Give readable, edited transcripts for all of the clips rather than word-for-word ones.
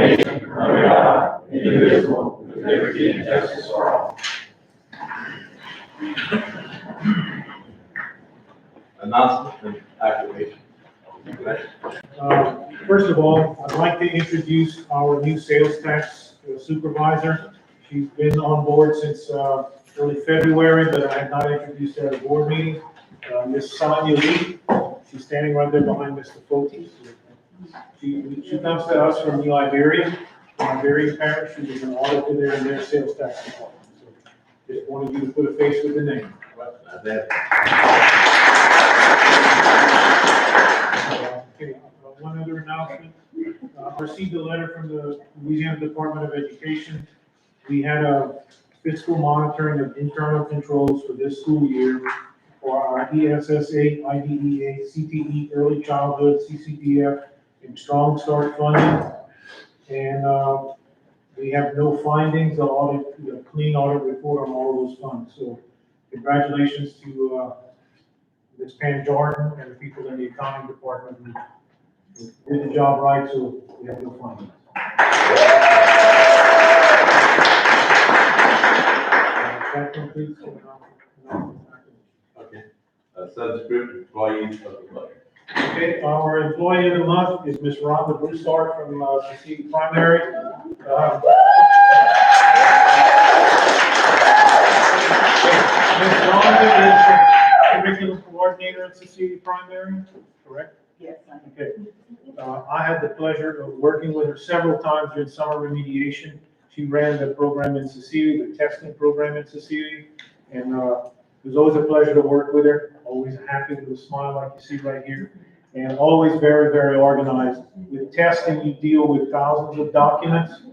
nation, under God, indivisible, with liberty and justice for all. Announcement and activation. First of all, I'd like to introduce our new sales tax supervisor. She's been on board since early February, but I had not introduced her at a board meeting. Ms. Sonia Lee, she's standing right there behind Mr. Fotis. She comes to us from the Iberian Parish. She was an auditor there in their sales tax department. So just wanted you to put a face with the name. Okay, one other announcement. I received a letter from the Louisiana Department of Education. We had a fiscal monitoring of internal controls for this school year for our ESSA, IDEA, CTE, early childhood, CCDF, and Strong Start funding. And we have no findings, a clean audit report on all those funds. So congratulations to Ms. Pam Jordan and the people in the accounting department who did the job right, so we have no findings. That completes the announcement. Okay. Subscript employees of the month. Okay, our employee of the month is Ms. Rhonda Broussard from City Primary. Ms. Rhonda is the curriculum coordinator at City Primary, correct? Yes. Okay. I had the pleasure of working with her several times during summer remediation. She ran the program in Cecilia, the testing program in Cecilia, and it was always a pleasure to work with her. Always happy with a smile like you see right here, and always very, very organized. With testing, you deal with thousands of documents,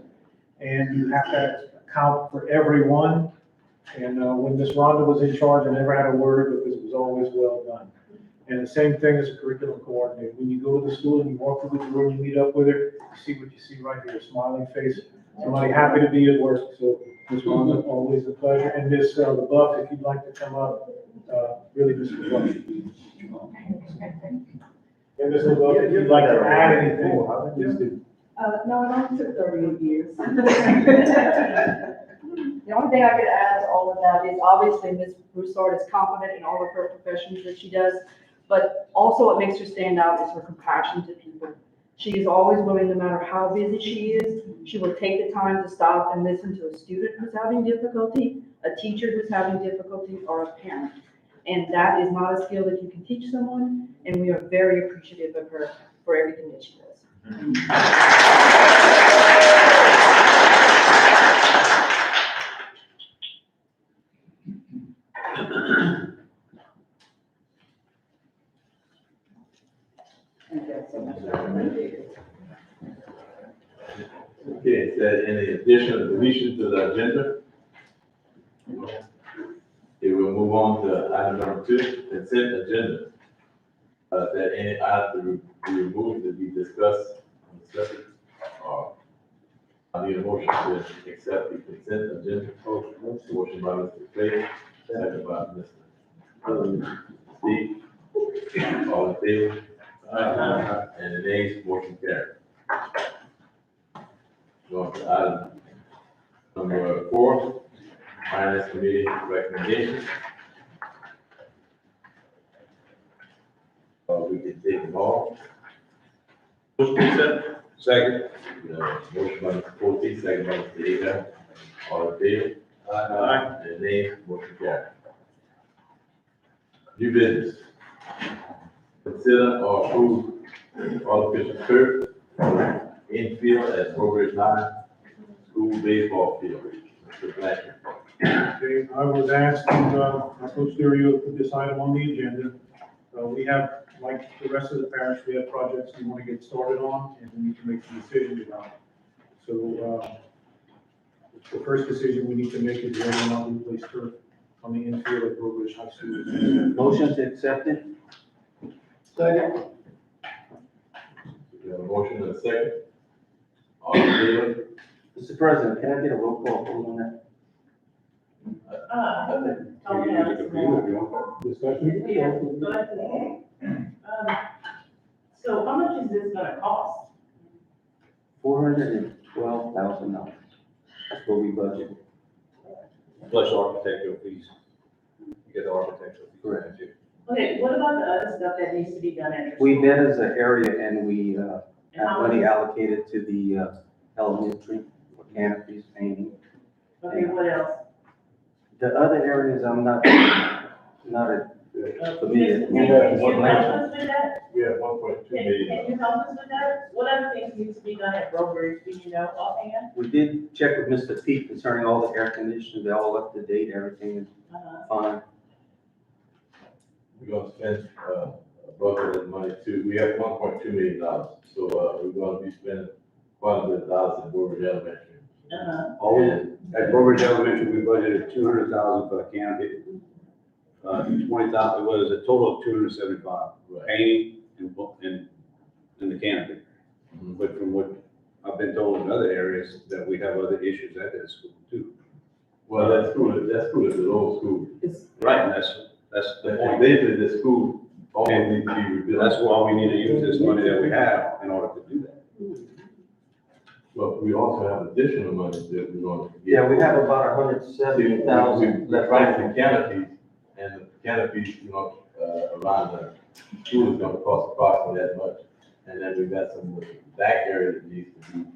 and you have to account for every one. And when Ms. Rhonda was in charge, I never had a word because it was always well done. And the same thing as a curriculum coordinator. When you go to the school and you walk through the door and you meet up with her, you see what you see right here, a smiling face, somebody happy to be at work. So Ms. Rhonda, always a pleasure. And Ms. LaBeouf, if you'd like to come up, really Ms. LaBeouf. And Ms. LaBeouf, if you'd like to add anything, please do. No, it only took 38 years. The only thing I could add to all of that is obviously Ms. Broussard is confident in all of her professions that she does, but also what makes her stand out is her compassion to people. She is always willing, no matter how busy she is, she will take the time to stop and listen to a student who's having difficulty, a teacher who's having difficulty, or a parent. And that is not a skill that you can teach someone, and we are very appreciative of her for everything that she does. Okay, is there any addition or deletion to the agenda? Okay, we'll move on to item number 2, consent agenda. That any item to be removed to be discussed on the subject, I need a motion to accept the consent agenda. Motion by Mr. Clay, second by Mr. Steve. All in favor? Aye. And the nays, motion carried. Going to item number 4, Finance Committee recommendations. We can take them all. Motion to accept. Second. Motion by Mr. Forte, second by Mr. Agar. All in favor? Aye. And the nays, motion carried. New business. Consider or approve artificial turf infield at Robert Line School baseball field. Mr. Blanchard. Okay, I was asked to, Coach Durio put this item on the agenda. We have, like the rest of the parish, we have projects we want to get started on, and we need to make some decisions about. So, the first decision we need to make is whether or not we place turf on the infield at Robert High School. Motion to accept it? Second. We have a motion and a second. All in favor? Mr. President, can I get a roll call vote on that? Discussion? So how much is this gonna cost? $420,000. $24,000. That's what we budgeted. Plus architectural fees. You get the architectural fees. Correct. Okay, what about the other stuff that needs to be done at your We school? did as an area and we, And have how money much- allocated to the, elementary for canopies, painting. Okay, what else? The other areas, I'm not familiar. Can you help us with that? We have 1.2 Can million. you help us with that? What other things need to be done at Broadbridge, do you know offhand? We did check with Mr. Pete concerning all the air conditioners, they're all up to date, everything is fine. We're gonna spend, a bucket of money too. We have $1.2 million. So, we're gonna be spending quite a bit of dollars in Woodbridge Elementary. At Broadbridge Elementary, we budgeted $200,000 for the canopy. 20,000, it was a total of 275, Right. painting and the canopy. Mhm. But from what I've been told in other areas, that we have other issues at that school too. Well, that school is an old school. Right, and that's the And point. basically, the school only needs to be rebuilt. That's why we need to use this money that we have in order to do that. But we also have additional money that we're going to get. Yeah, we have about We left. priced the canopies, and the canopies, around the school is gonna cost approximately that much. And then we've got some back area that needs to be,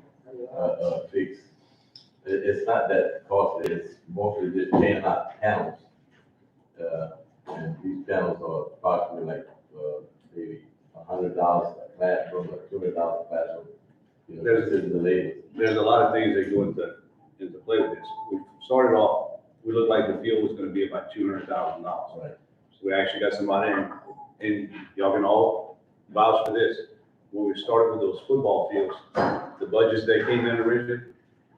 fixed. It's not that costly, it's mostly just paying out panels. And these panels are approximately like, maybe $100 a classroom, or $200 a classroom. This is the latest. There's a lot of things that go into play with this. We started off, we looked like the field was gonna be about $200,000. Right. So we actually got somebody and y'all can all vouch for this. When we started with those football fields, the budgets that came in originally,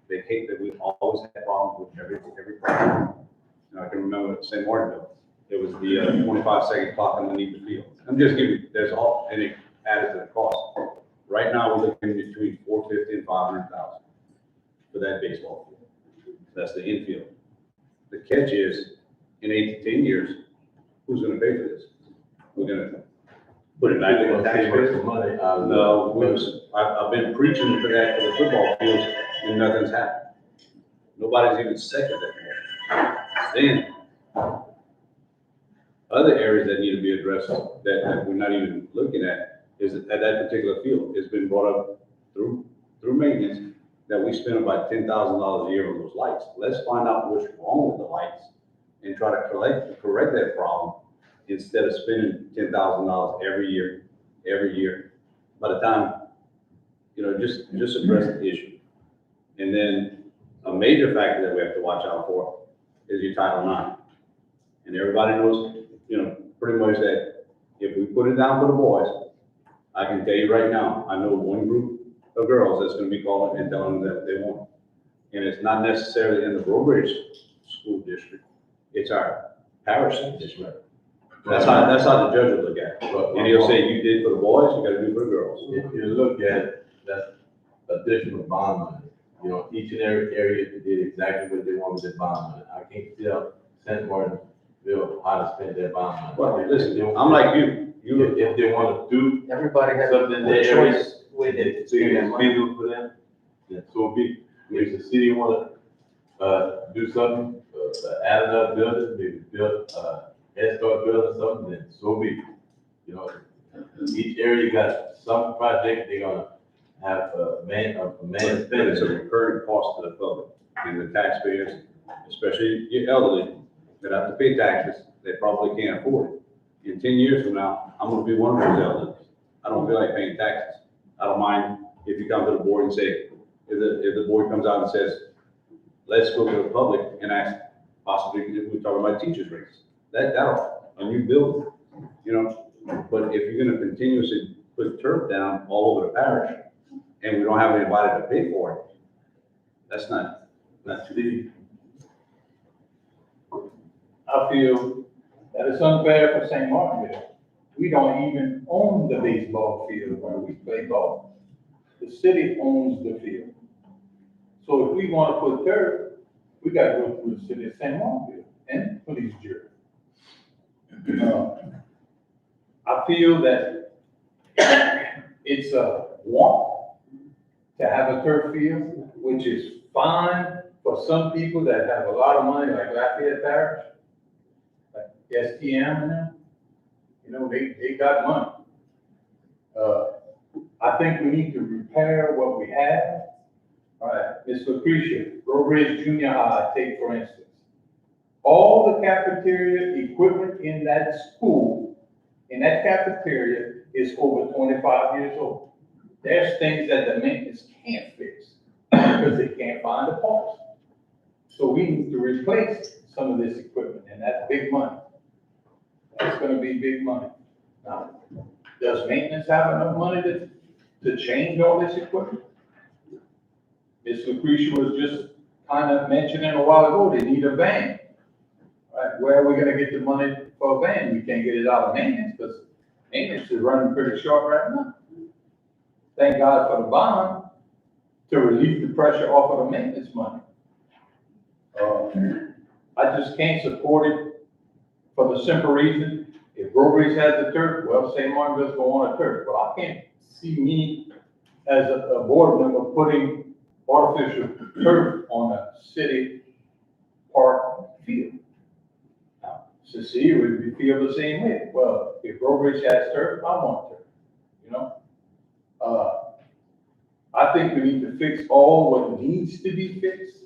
that we always had problems with every project. And I can remember at St. Martinville, it was the 25-second clock underneath the field. I'm just giving, there's all, and it added to the cost. Right now, we're looking between $450,000 and $500,000 for that baseball field. That's the infield. The catch is, in 8 to 10 years, who's gonna pay for this? We're gonna put it back in the We're gonna save taxpayers? some money out of the- No, I've been preaching for that for the football fields, and nothing's happened. Nobody's even seconded that. Then, other areas that need to be addressed that we're not even looking at is at that particular field. It's been brought up through maintenance that we spend about $10,000 a year on those lights. Let's find out what's wrong with the lights and try to correct that problem instead of spending $10,000 every year. By the time, just address the issue. And then a major factor that we have to watch out for is your Title IX. And everybody knows, pretty much that if we put it down for the boys, I can tell you right now, I know one group of girls that's gonna be calling and telling them that they want. And it's not necessarily in the Broadbridge School District, it's our parish district. That's how the judge will look at it. But- And he'll say, you did for the boys, you gotta do for the girls. If you look at it, that's additional bond money. Each and every area did exactly what they wanted with their bond money. I can't tell St. Martinville how to spend their bond money. Well, listen, I'm like you, If they want to do Everybody has something in a their area, choice way they to spend their money. feel for them, then so be it. If the city want to, do something, add another building, maybe build, head start building something, then so be it. Each area got some project, they're gonna have a man but it's a spending. recurring cost to the public and the taxpayers, especially your elderly, that have to pay taxes, they probably can't afford it. In 10 years from now, I'm gonna be one of those elderly. I don't feel like paying taxes. I don't mind if you come to the board and say, if the board comes out and says, let's go to the public and ask, possibly, if we're talking about teachers' raises. That'll, a new building, but if you're gonna continuously put turf down all over the parish, and we don't have anybody to pay for it, that's not too. I feel that it's unfair for St. Martinville. We don't even own the baseball field where we play ball. The city owns the field. So if we want to put turf, we got to go through the city of St. Martinville and police jury. I feel that it's a want to have a turf field, which is fine for some people that have a lot of money, like Lafayette Parish, like STM and them. You know, they got money. I think we need to repair what we have. All right, Ms. Lucretia, Road Ridge Junior High, take for instance. All the cafeteria equipment in that school, in that cafeteria, is over 25 years old. There's things that the maintenance can't fix because they can't find the parts. So we need to replace some of this equipment, and that's big money. That's gonna be big money. Now, does maintenance have enough money to change all this equipment? Ms. Lucretia was just kind of mentioning a while ago, they need a van. Right, where are we gonna get the money for a van? We can't get it out of maintenance, because maintenance is running pretty short right now. Thank God for the bond to relieve the pressure off of the maintenance money. I just can't support it for the simple reason, if Road Ridge has the turf, well, St. Martinville's go on a turf, but I can't see me as a board member putting artificial turf on a city park field. Now, Cecilia would feel the same way. Well, if Road Ridge has turf, I want turf, you know? I think we need to fix all what needs to be fixed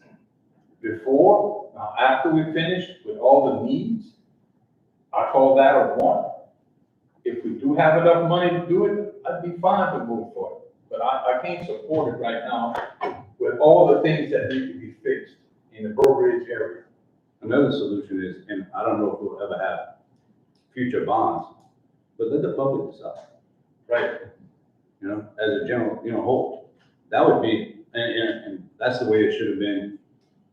before. Now, after we finish with all the needs, I call that a want. If we do have enough money to do it, I'd be fine to move for it. But I can't support it right now with all the things that need to be fixed in the Road Ridge area. Another solution is, and I don't know if we'll ever have future bonds, but let the public decide. Right. You know, as a general, whole. That would be, and that's the way it should have been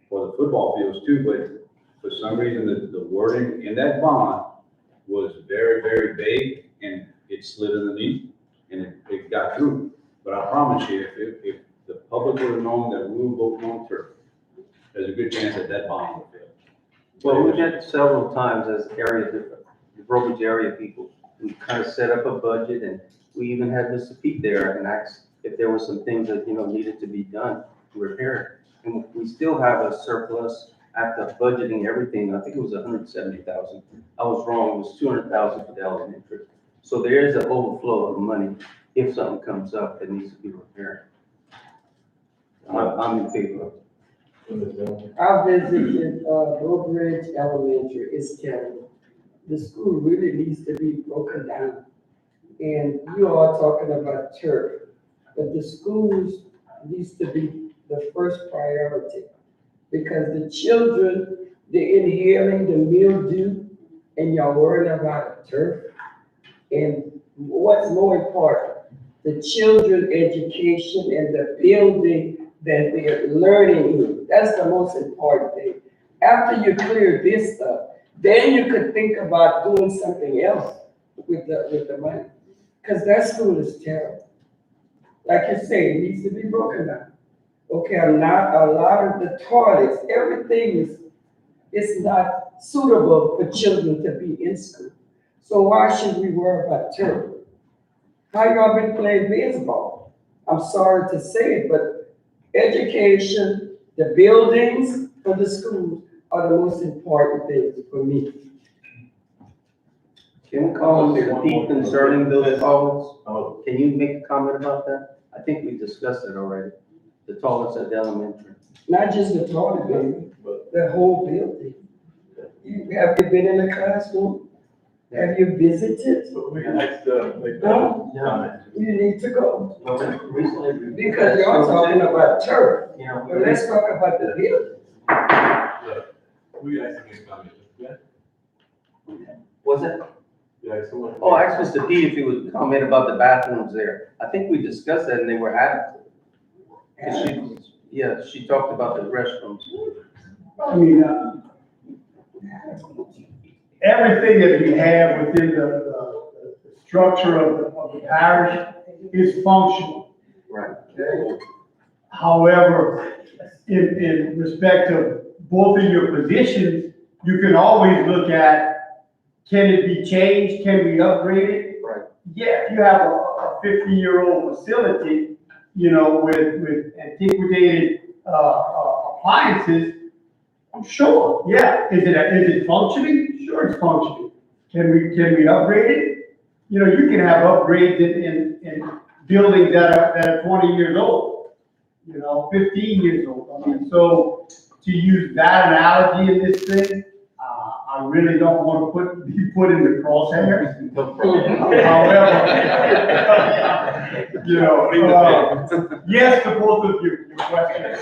for the football fields too, but for some reason, the wording in that bond was very, very vague, and it slid underneath, and it got through. But I promise you, if the public would have known that we were voting on turf, there's a good chance that that bond would fail. Well, we met several times as the Road Ridge area people. We kind of set up a budget, and we even had Mr. Pete there and asked if there were some things that, needed to be done to repair it. And we still have a surplus after budgeting everything. I think it was 170,000. I was wrong, it was 200,000 for the elementary. So there is an overflow of money if something comes up that needs to be repaired. I'm in favor of it. I visited, Road Ridge Elementary, it's terrible. The school really needs to be broken down. And you are talking about turf, but the schools needs to be the first priority. Because the children, they're inhaling the mildew, and you're worrying about turf. And what's more important, the children education and the building that they're learning in. That's the most important thing. After you clear this stuff, then you could think about doing something else with the money. Because that school is terrible. Like you say, it needs to be broken down. Okay, not a lot of the toilets, everything is not suitable for children to be in school. So why should we worry about turf? How y'all been playing baseball? I'm sorry to say it, but education, the buildings for the schools are the most important things for me. Can we call Mr. Pete concerning those toilets? Can you make a comment about that? I think we discussed it already, the toilets at the elementary. Not just the toilet, baby, but the whole building. Have you been in the classroom? Have you visited? No, you need to go. Because you're talking about turf. But let's talk about the building. Was it? Oh, I asked Mr. Pete if he would comment about the bathrooms there. I think we discussed that and they were adequate. She talked about the restrooms. I mean, everything that we have within the structure of the parish is functional. Right. Okay? However, in respect of both of your positions, you can always look at, can it be changed? Can we upgrade it? Right. Yeah, if you have a 50-year-old facility with antiquated, appliances, sure, yeah. Is it functioning? Sure, it's functioning. Can we upgrade it? You can have upgrades in buildings that are 20 years old, 15 years old. I mean, so to use that analogy in this thing, I really don't want to be put in the crosshairs. However, yes to both of your questions.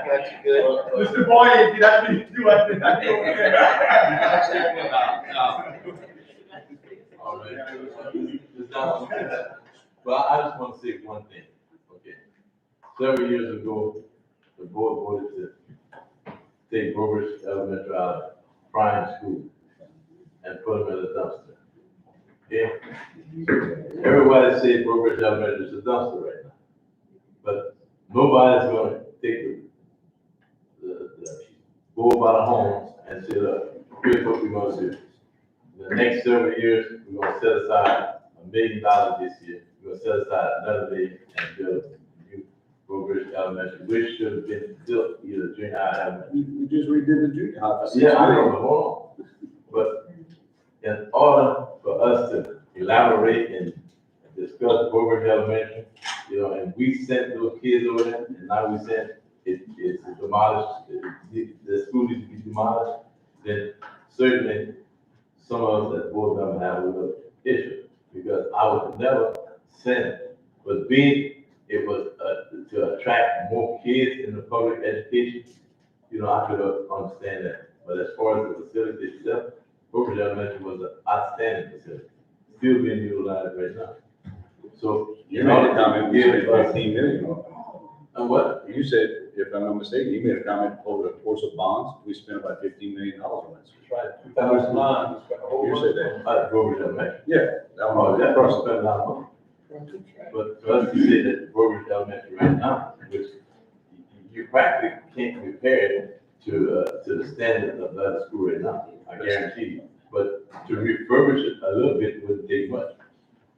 That's good. Mr. Boye, did I do okay? All right. Well, I just want to say one thing, okay? Several years ago, the board voted to take Burbridge Elementary out of prime school and put them in a dumpster. Okay? Everybody says Burbridge Elementary is a dumpster right now. But nobody's gonna take the go by the homes and say, look, here's what we're gonna do. In the next several years, we're gonna set aside $1 million this year. We're gonna set aside another $1 million and build a new Burbridge Elementary, which should have been built either junior high or elementary. We just redid the junior high. Yeah, I know, but hold on. But in order for us to elaborate and discuss Burbridge Elementary, and we sent those kids over there, and now we sent it's demolished, the school needs to be demolished, then certainly some of us at board members have a little issue, because I would never send, but it was to attract more kids in the public education, I could understand that. But as far as the facility itself, Burbridge Elementary was an outstanding facility, still being utilized right now. So, You made a comment, we spent 15 million on it. what? You said, if I'm not mistaken, you made a comment over the course of bonds, we spent about $15 million on that. Right, 2009. You said that. Burbridge Elementary. Yeah. That one, Yeah, of spend a lot of money. But for us to say that Burbridge Elementary right now, which you practically can't compare it to the standard of the other school right now, I guarantee you. But to refurbish it a little bit wouldn't take much.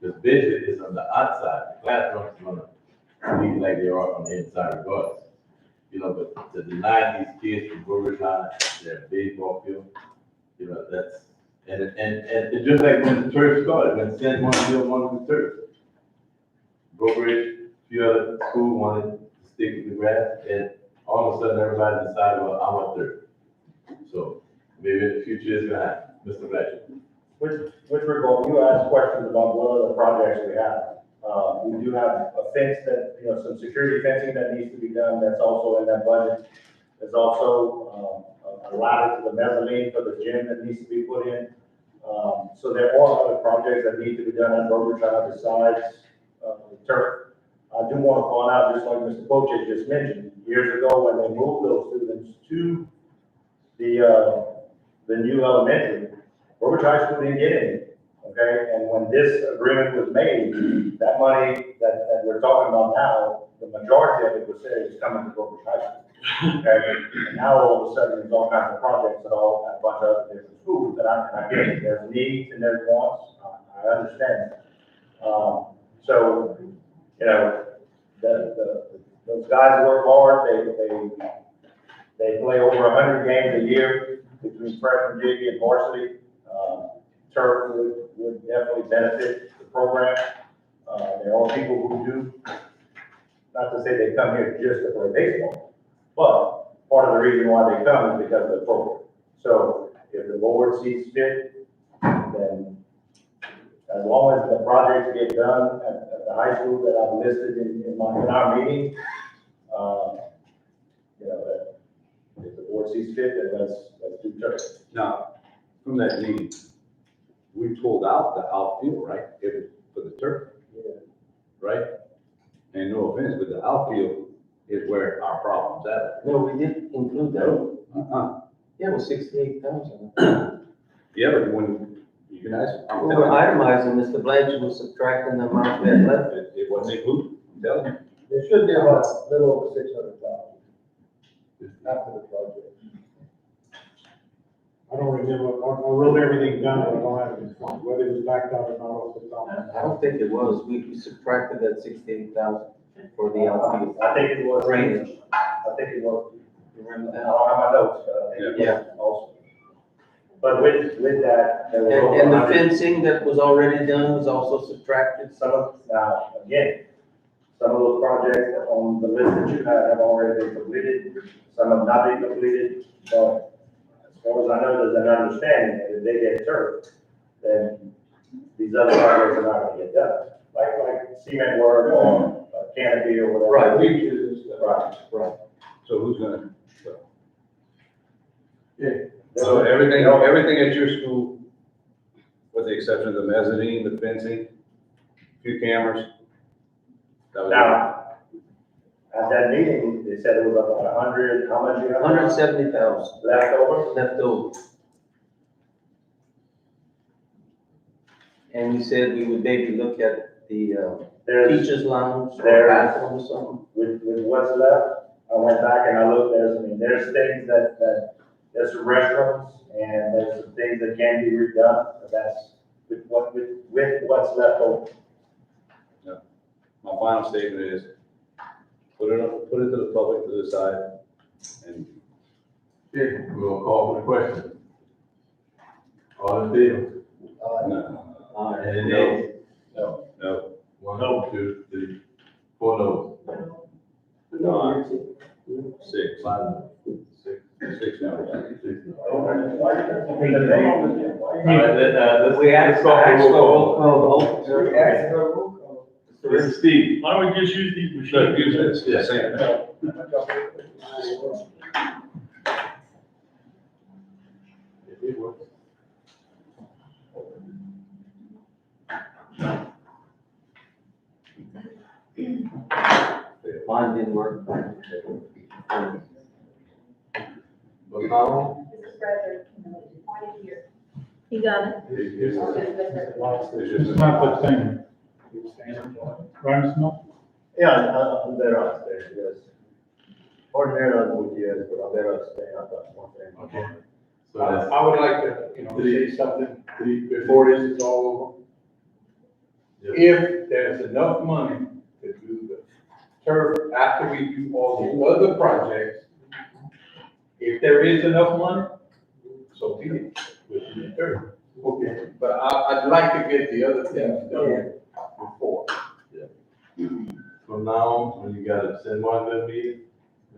The visit is on the outside, the classroom is gonna be like they are on the inside regardless. But to deny these kids from Burbridge High their baseball field, that's, and it's just like when the turf started, when San Juan Hill wanted the turf. Burbridge, a few other schools wanted to stick with the grass, and all of a sudden everybody decided, well, I want turf. So maybe in the future it's gonna happen. Mr. Fletcher. With regard, you asked questions about what other projects we have. We do have a fence that, some security fencing that needs to be done, that's also in that budget. There's also, a ladder to the mezzanine for the gym that needs to be put in. So there are other projects that need to be done at Burbridge besides, the turf. I do want to point out, just like Mr. Poche just mentioned, years ago when they moved those students to the new elementary, Burbridge High School didn't get any, okay? And when this agreement was made, that money that we're talking about now, the majority of it was said is coming to Burbridge High School. Okay, and now all of a sudden, there's all kinds of projects at a bunch of other different schools that I get it. There's needs and there's wants, I understand. So, those guys work hard, they play over 100 games a year between freshman, JV, and varsity. Turf would definitely benefit the program. There are people who do, not to say they come here just to play baseball, but part of the reason why they come is because of the program. So if the board sees fit, then as long as the projects get done at the high school that I've listed in our meeting, if the board sees fit, then let's do turf. Now, from that meeting, we pulled out the outfield, right, for the turf, right? And no offense, but the outfield is where our problem's at. No, we did include that. Uh-uh. Yeah, it was 68,000. Yeah, but when, you can ask. I'm We telling were you, itemizing, Mr. Blanchard was subtracting the amount that left. it wasn't included, I'm telling you. There should be about a little over 600,000 after the project. I don't remember, I wrote everything down, but I don't have it in front, whether it was backed out or not off the top. of my head. I don't think it was, we subtracted that 68,000 for the outfield. I think it was. Drainage. I think it was. You remember I that? don't have my notes, but I think it was also. But with that, there was. And the over 100 fencing that was already done was also subtracted? Some of, now, again, some of those projects on the list that you have already been completed, some have not been completed, but as far as I know, there's an understanding that if they get turf, then these other projects are not gonna get done. Like cement work or canopy or whatever. Right. Bleachers and stuff. Right. So who's gonna, Yeah. so everything at your school, with the exception of the mezzanine, the fencing, few cameras? That was it? Now, at that meeting, they said it was about 100, how much you have? 170,000 Left over? left over. And we said we would maybe look at the There's, teachers' lounge or There's- bathroom or something. with what's left, I went back and I looked, there's things that, there's some restrooms and there's some things that can be redone, but that's with what's left over. My final statement is, put it to the public to decide, and Okay, we'll call for the question. All in favor? no, Any nays? no. 1, 2, 3, 4 noes. No, 6, 5, 6, 6 now. 6 noes. We asked for a roll call vote. You're asking for a roll call. Mr. Steve. Why don't we just use these No, machines? use this, same. It works. Mine didn't work. But now, Mr. President, point it here. He got it. it's It's not the thing. Right, it's not? Yeah, I'm better off there, yes. Ordinarily, I would, yes, but I'm better off staying out that one thing. Okay. So I that's I would like to, say something before this is all over. If there's enough money to do the turf after we do all the other projects, if there is enough money, so be it, with the turf. Okay, but I'd like to get the other things done before. from now on, when you gotta send one to a meeting,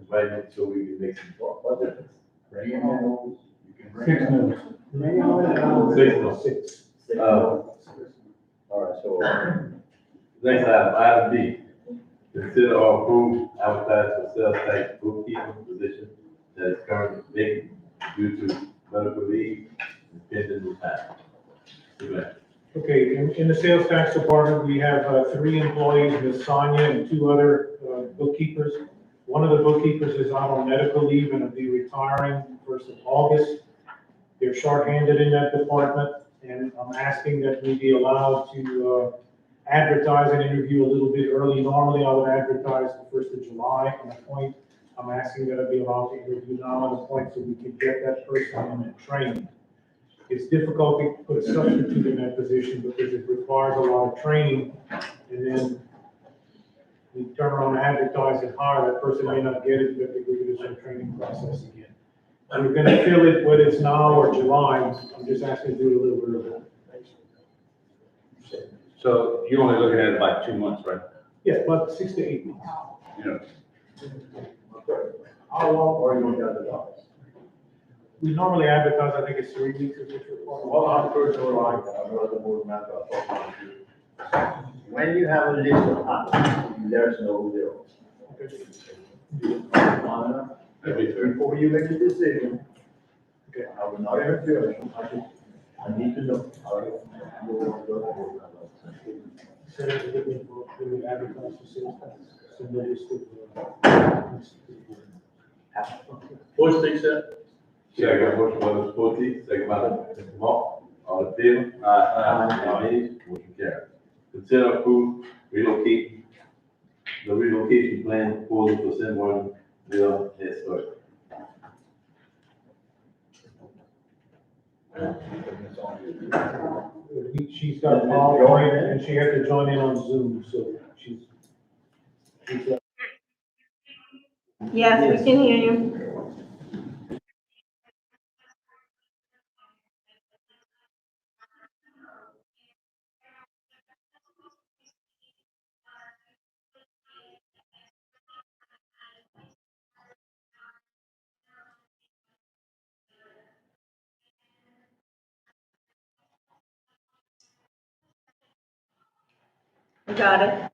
invite me so we can make some talk. What difference? Bring it on. You can bring it on. 6 noes. Six. All right, so, Next item B. Consider or approve advertise for sales tax bookkeeping position that is currently vacant due to medical leave and pending retirement. Go Okay, in the sales tax department, we have 3 employees, Ms. Sonia and 2 other bookkeepers. One of the bookkeepers is out on medical leave and will be retiring 1st of August. They're shorthanded in that department, and I'm asking that we be allowed to advertise and interview a little bit early. Normally, I would advertise the 1st of July and appoint. I'm asking that I be allowed to interview now and appoint so we can get that person in and trained. It's difficult to put a substitute in that position because it requires a lot of training, and then we turn around and advertise and hire, that person may not get it, but they go through some training process again. And we're gonna fill it, whether it's now or July, I'm just asking to do it a little bit early. So you're only looking at about 2 months, right? Yeah, about 6 to 8 months. You know, how long are you going to advertise? We normally advertise, I think it's 3 weeks of which report. Well, I'm personally like that, I'm rather more than that. When you have a list of applicants, there's no zero. that'd be fair. Before you make a decision, Okay. I will not interfere, I need to know. How you want to go. So we would advertise for sales tax. So notice Voice takes that. Yeah, I got a motion by Mr. Potteet, second by Mr. Moore. All in favor? Aye. Any nays? Motion carries. Consider approve relocating, the relocation plan proposal for Sanborn Mill Historic. She's got a PowerPoint and she had to join in on Zoom, so she's. Yes, we can hear you. We got it.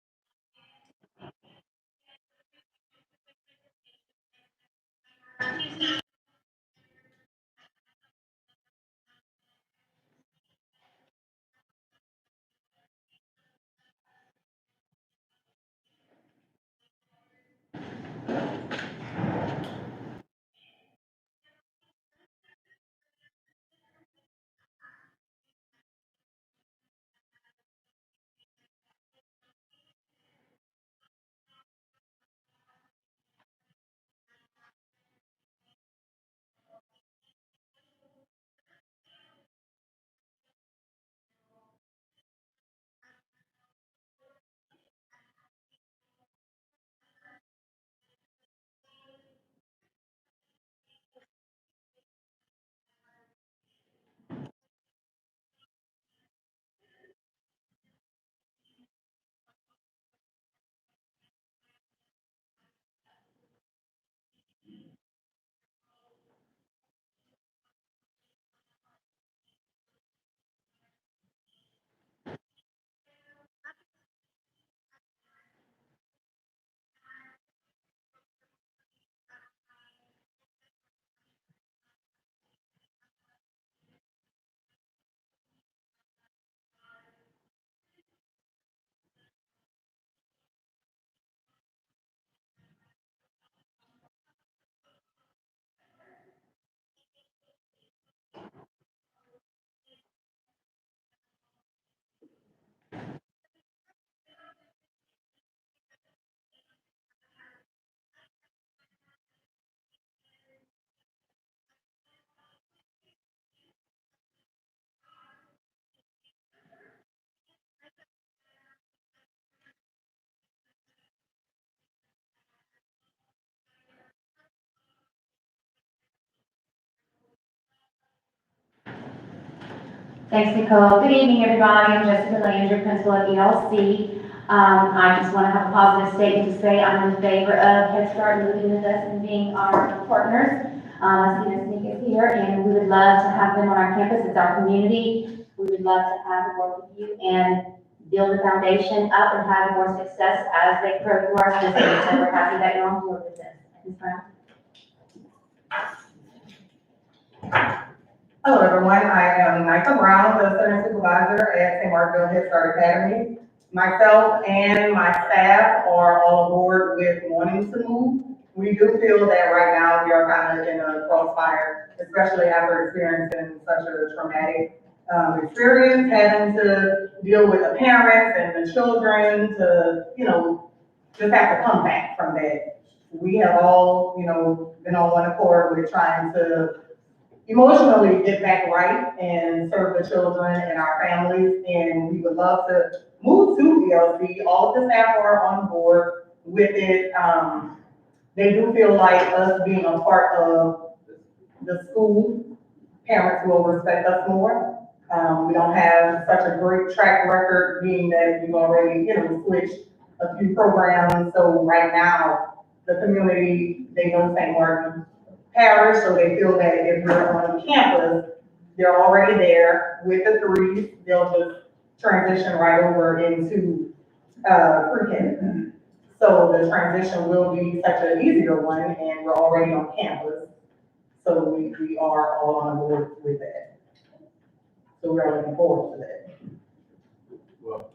Thanks, Nicole. Good evening, everybody. I'm Jessica Langer, principal at ELC. I just want to have a positive statement to say I'm in favor of Head Start moving with us and being our partners. I see Ms. Nick is here, and we would love to have them on our campus. It's our community. We would love to have them work with you and build the foundation up and have more success as they grow through our system. So we're happy that you're on board with this. Ms. Brown? Hello, everyone. I am Nika Brown, the center supervisor at St. Markville Head Start Academy. Myself and my staff are all aboard with wanting to move. We do feel that right now we are kind of in a crossfire, especially after experiencing such a traumatic experience, having to deal with the parents and the children to, just have to come back from that. We have all, been on one accord with trying to emotionally get back right and serve the children and our families, and we would love to move to ELC. All of the staff are on board with it. They do feel like us being a part of the school, parents will respect us more. We don't have such a great track record, being that we've already, switched a few programs. So right now, the community, they know St. Martin Parish, so they feel that if we're on campus, they're already there with the threes. They'll just transition right over into pre-K. So the transition will be such an easier one, and we're already on campus. So we are all on board with that. So we're looking forward to that. Well,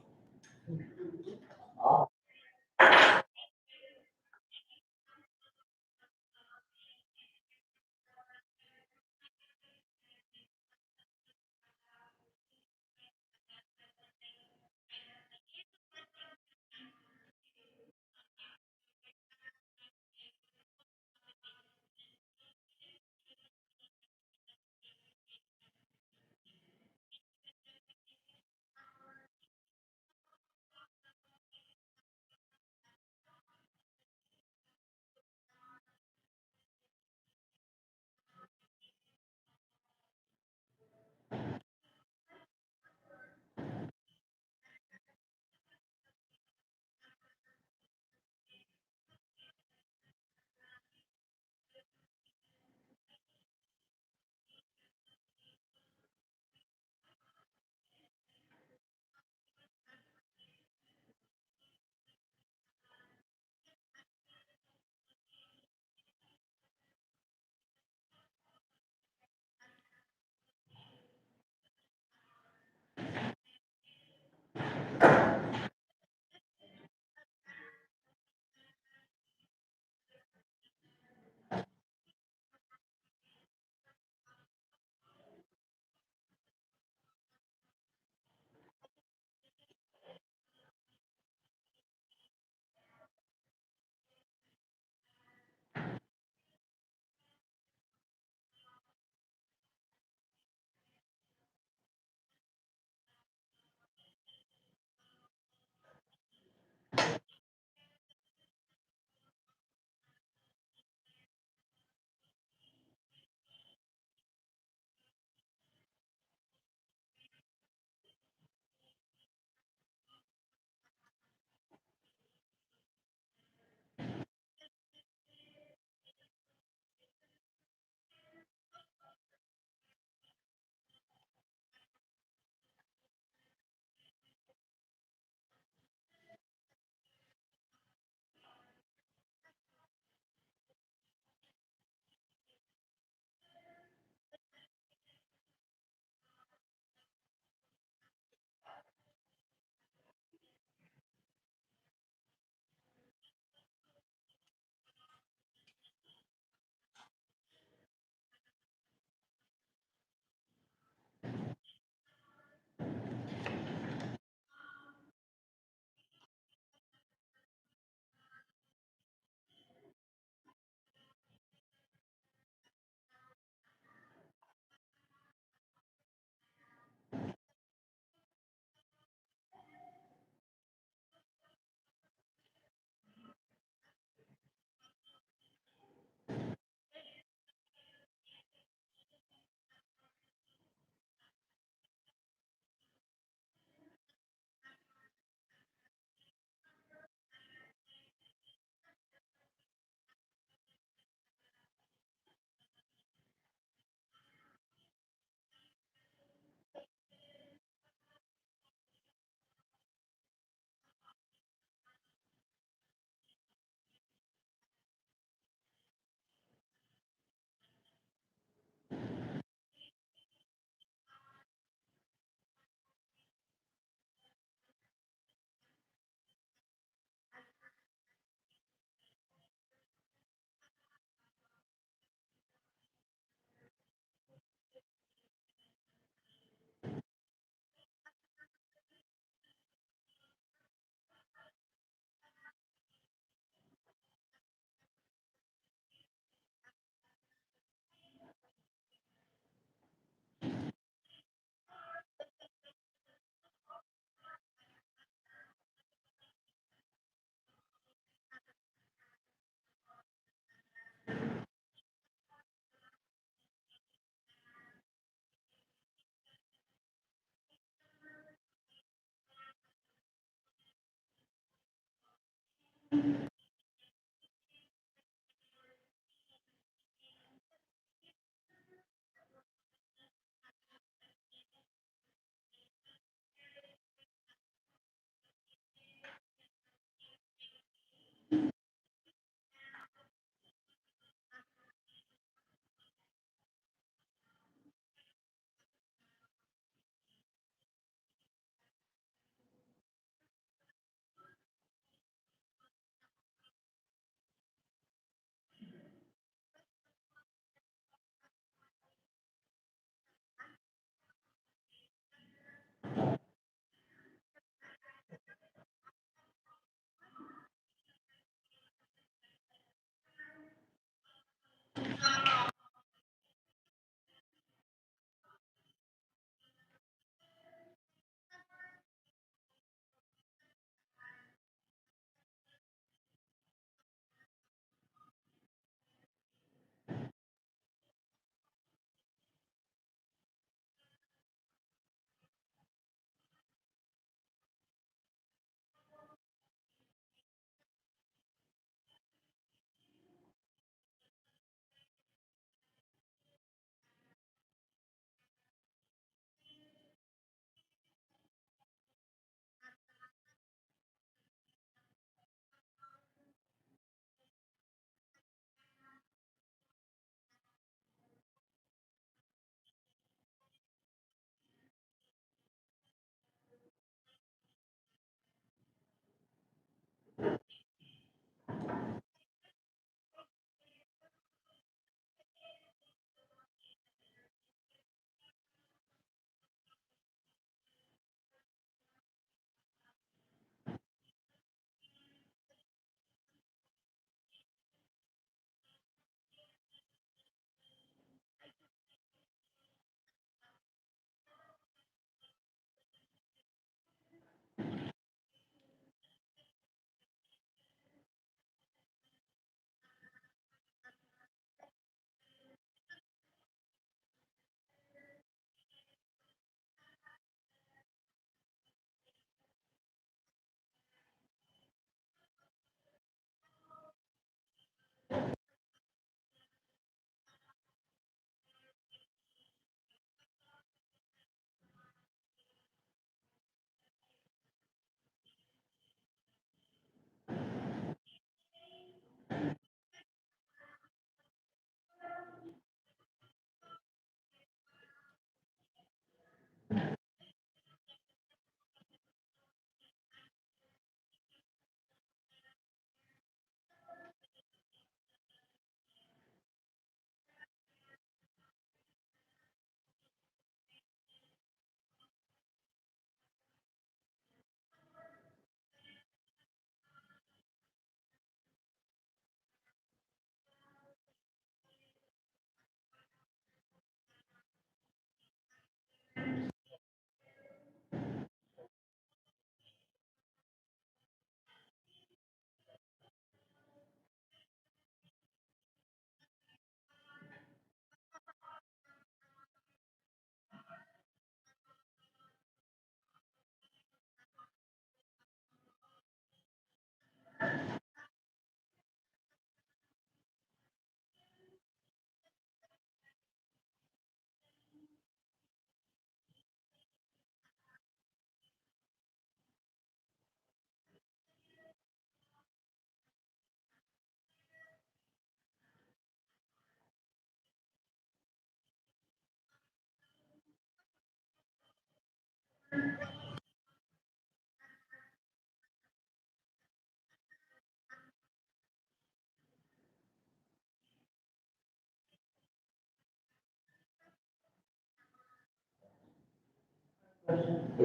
Go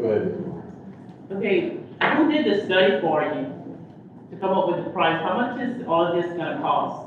ahead. Okay, who did the study for you to come up with the price? How much is all of this gonna cost?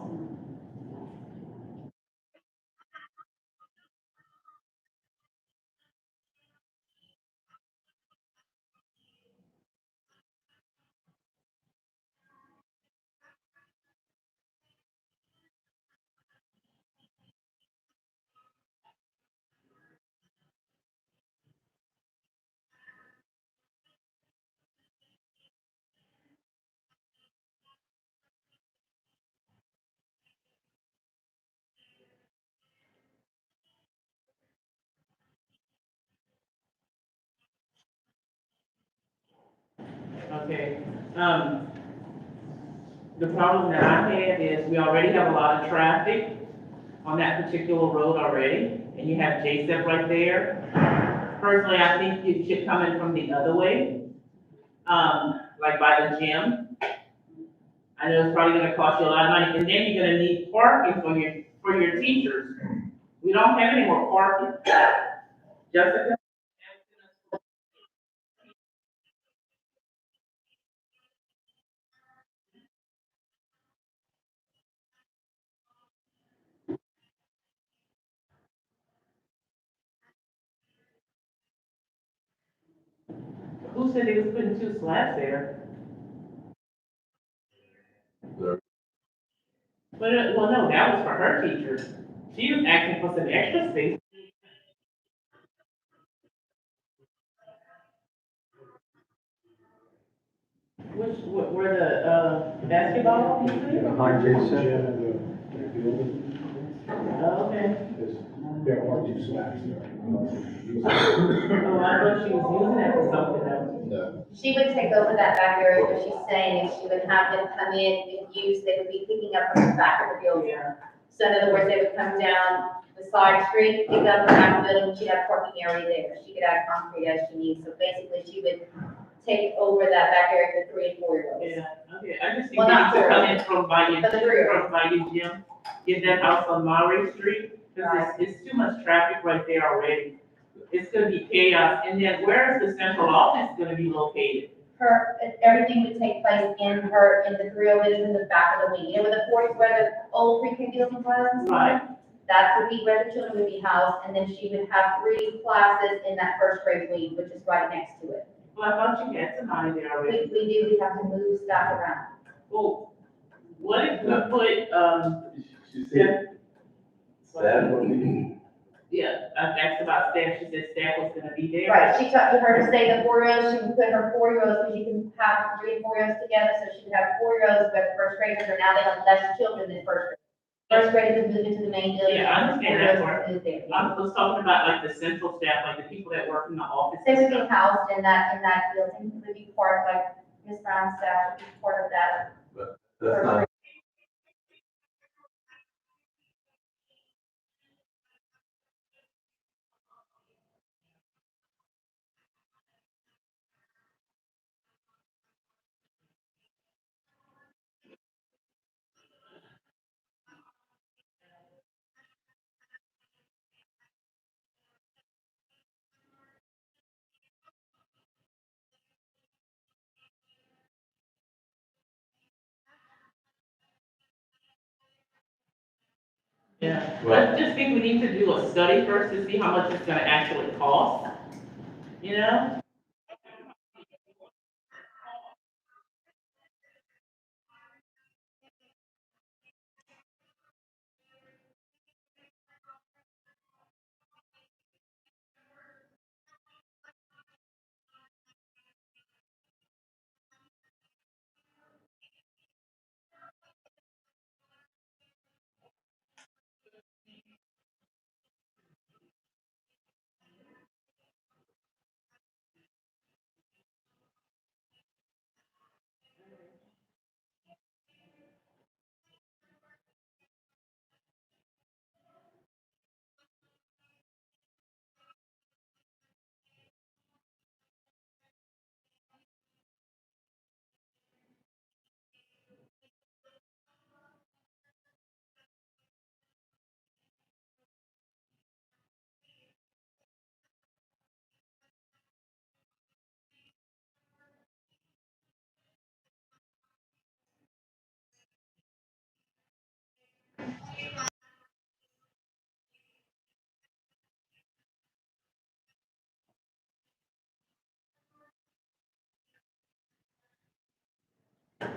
Okay, the problem that I have is we already have a lot of traffic on that particular road already, and you have JSEP right there. Personally, I think it should come in from the other way, like by the gym. I know it's probably gonna cost you a lot of money, and then you're gonna need parking for your teachers. We don't have any more parking. Jessica? Who said they was putting two slabs there? But, well, no, that was for her teachers. She was asking for some extra space. Where the, basketball pieces? Behind Jason. Oh, okay. There are two slabs there. Oh, I thought she was using it for something else. No. She would take over that back area, but she's saying if she would have them come in and use, they would be picking up from the back of the building. Yeah. So in other words, they would come down the side street, pick up the back of the building, she'd have parking area there. She could add concrete as she needs. So basically, she would take over that back area for 3 and 4 year olds. Yeah, okay, I just think Well, we not need to for- come in from Valiant, for the three. from Valiant Gym, get that house on Maury Street, because it's too much traffic right there already. It's gonna be chaos, and then where is the central office gonna be located? Everything would take place in the 308 is in the back of the wing. You know where the 40, where the old pre-K building was and stuff? Right. That would be where the children would be housed, and then she would have 3 classes in that first grade wing, which is right next to it. Well, I thought you had somebody there already. We have to move staff around. Well, what if we put, She said, staff will be, yeah, I asked about staff, she said staff was gonna be there. Right, she taught her to say the 4-year-olds, she would put her 4-year-olds, because you can have 3 and 4-year-olds together, so she would have 4-year-olds, but the first graders are now, they have less children than first graders. First graders would move into the main building. Yeah, I understand that 4-year-olds part. would move there. I was talking about like the central staff, like the people that work in the office. They and would be stuff. housed in that building, it would be part of, like, Ms. Brown's staff, would be part of that. that's not, Yeah, Well- I just think we need to do a study first to see how much it's gonna actually cost, you know?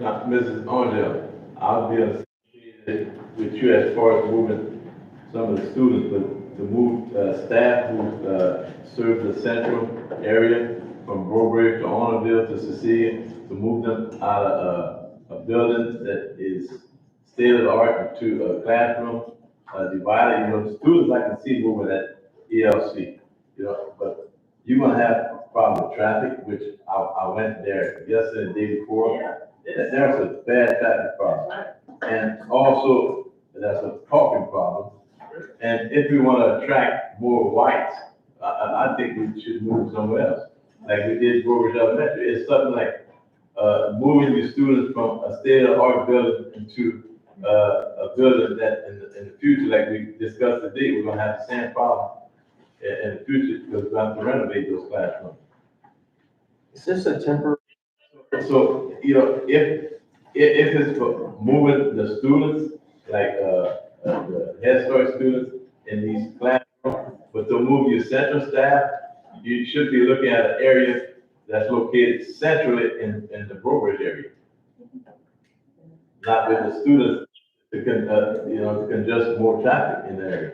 Now, Mrs. Angel, I'll be associated with you as far as moving some of the students, but to move, staff who, serve the central area from Broadway to Honorville to Cecilia, to move them out of, a building that is state of the art to a classroom, divided, you know, the students I can see moving at ELC, you know, but you're gonna have a problem with traffic, which I went there yesterday, the day before. There's a bad traffic problem. And also, that's a parking problem. And if we want to attract more whites, I think we should move somewhere else. Like we did Broadway Elementary. It's something like, moving the students from a state-of-the-art building into, a building that in the future, like we discussed today, we're gonna have the same problem in the future because we have to renovate those classrooms. Is this a temporary? So, you know, if it's for moving the students, like, the Head Start students in these classrooms, but to move your central staff, you should be looking at an area that's located centrally in the Brobridge area. Not with the students to you know, to congest more traffic in the area.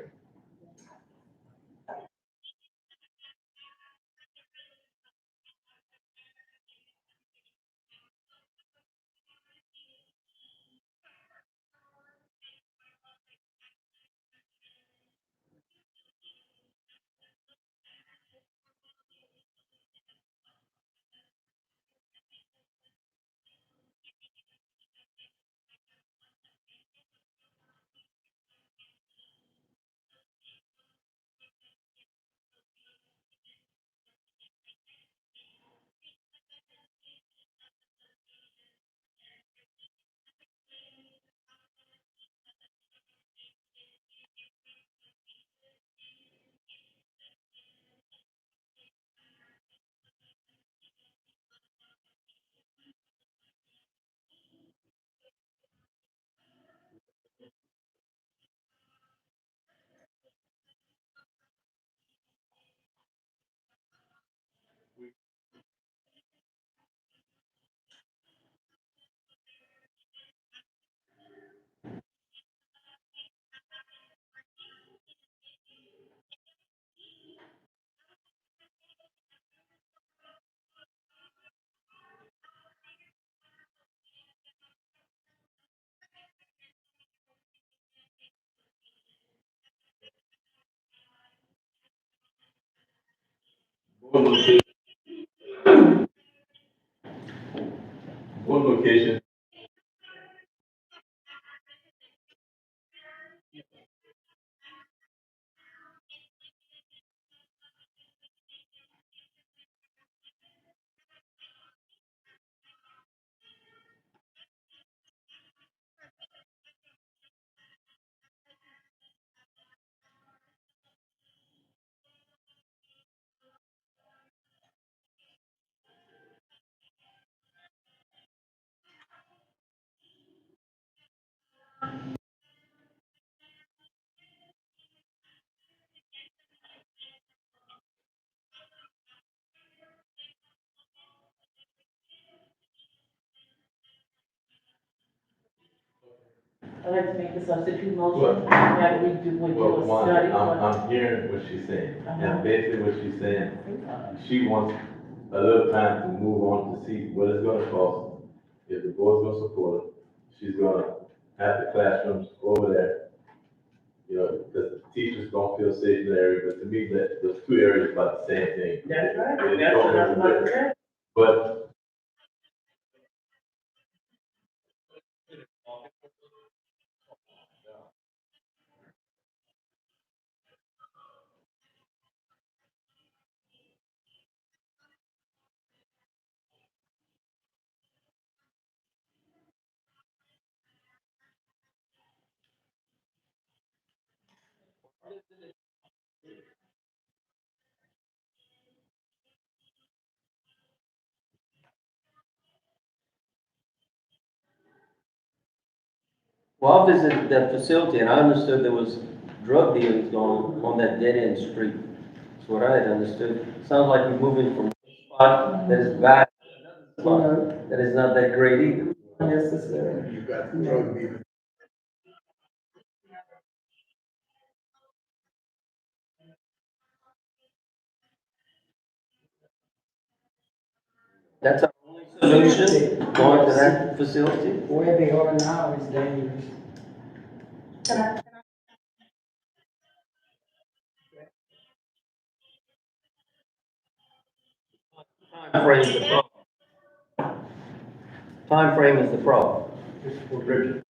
One location, one location. I'd like to make a substitute motion that we do, we do Well, a one, study. I'm hearing what she's saying, Uh-huh. and basically what she's saying, she wants a little time to move on to see what it's gonna cost. If the board's gonna support it, she's gonna have the classrooms over there. You know, because the teachers don't feel safe in the area, but to me, that, those two areas are about the same thing. That's right, They that's don't what I'm have about to to do. say. But Well, I visited that facility and I understood there was drug dealings going on that dead end street. That's what I had understood. Sounds like you're moving from a spot that is bad to another spot that is not that great either. Necessary. You got the drug dealer. That's our only solution, going to that facility. Where they are now is dangerous. Time frame is the problem. Time frame is the problem. Richard.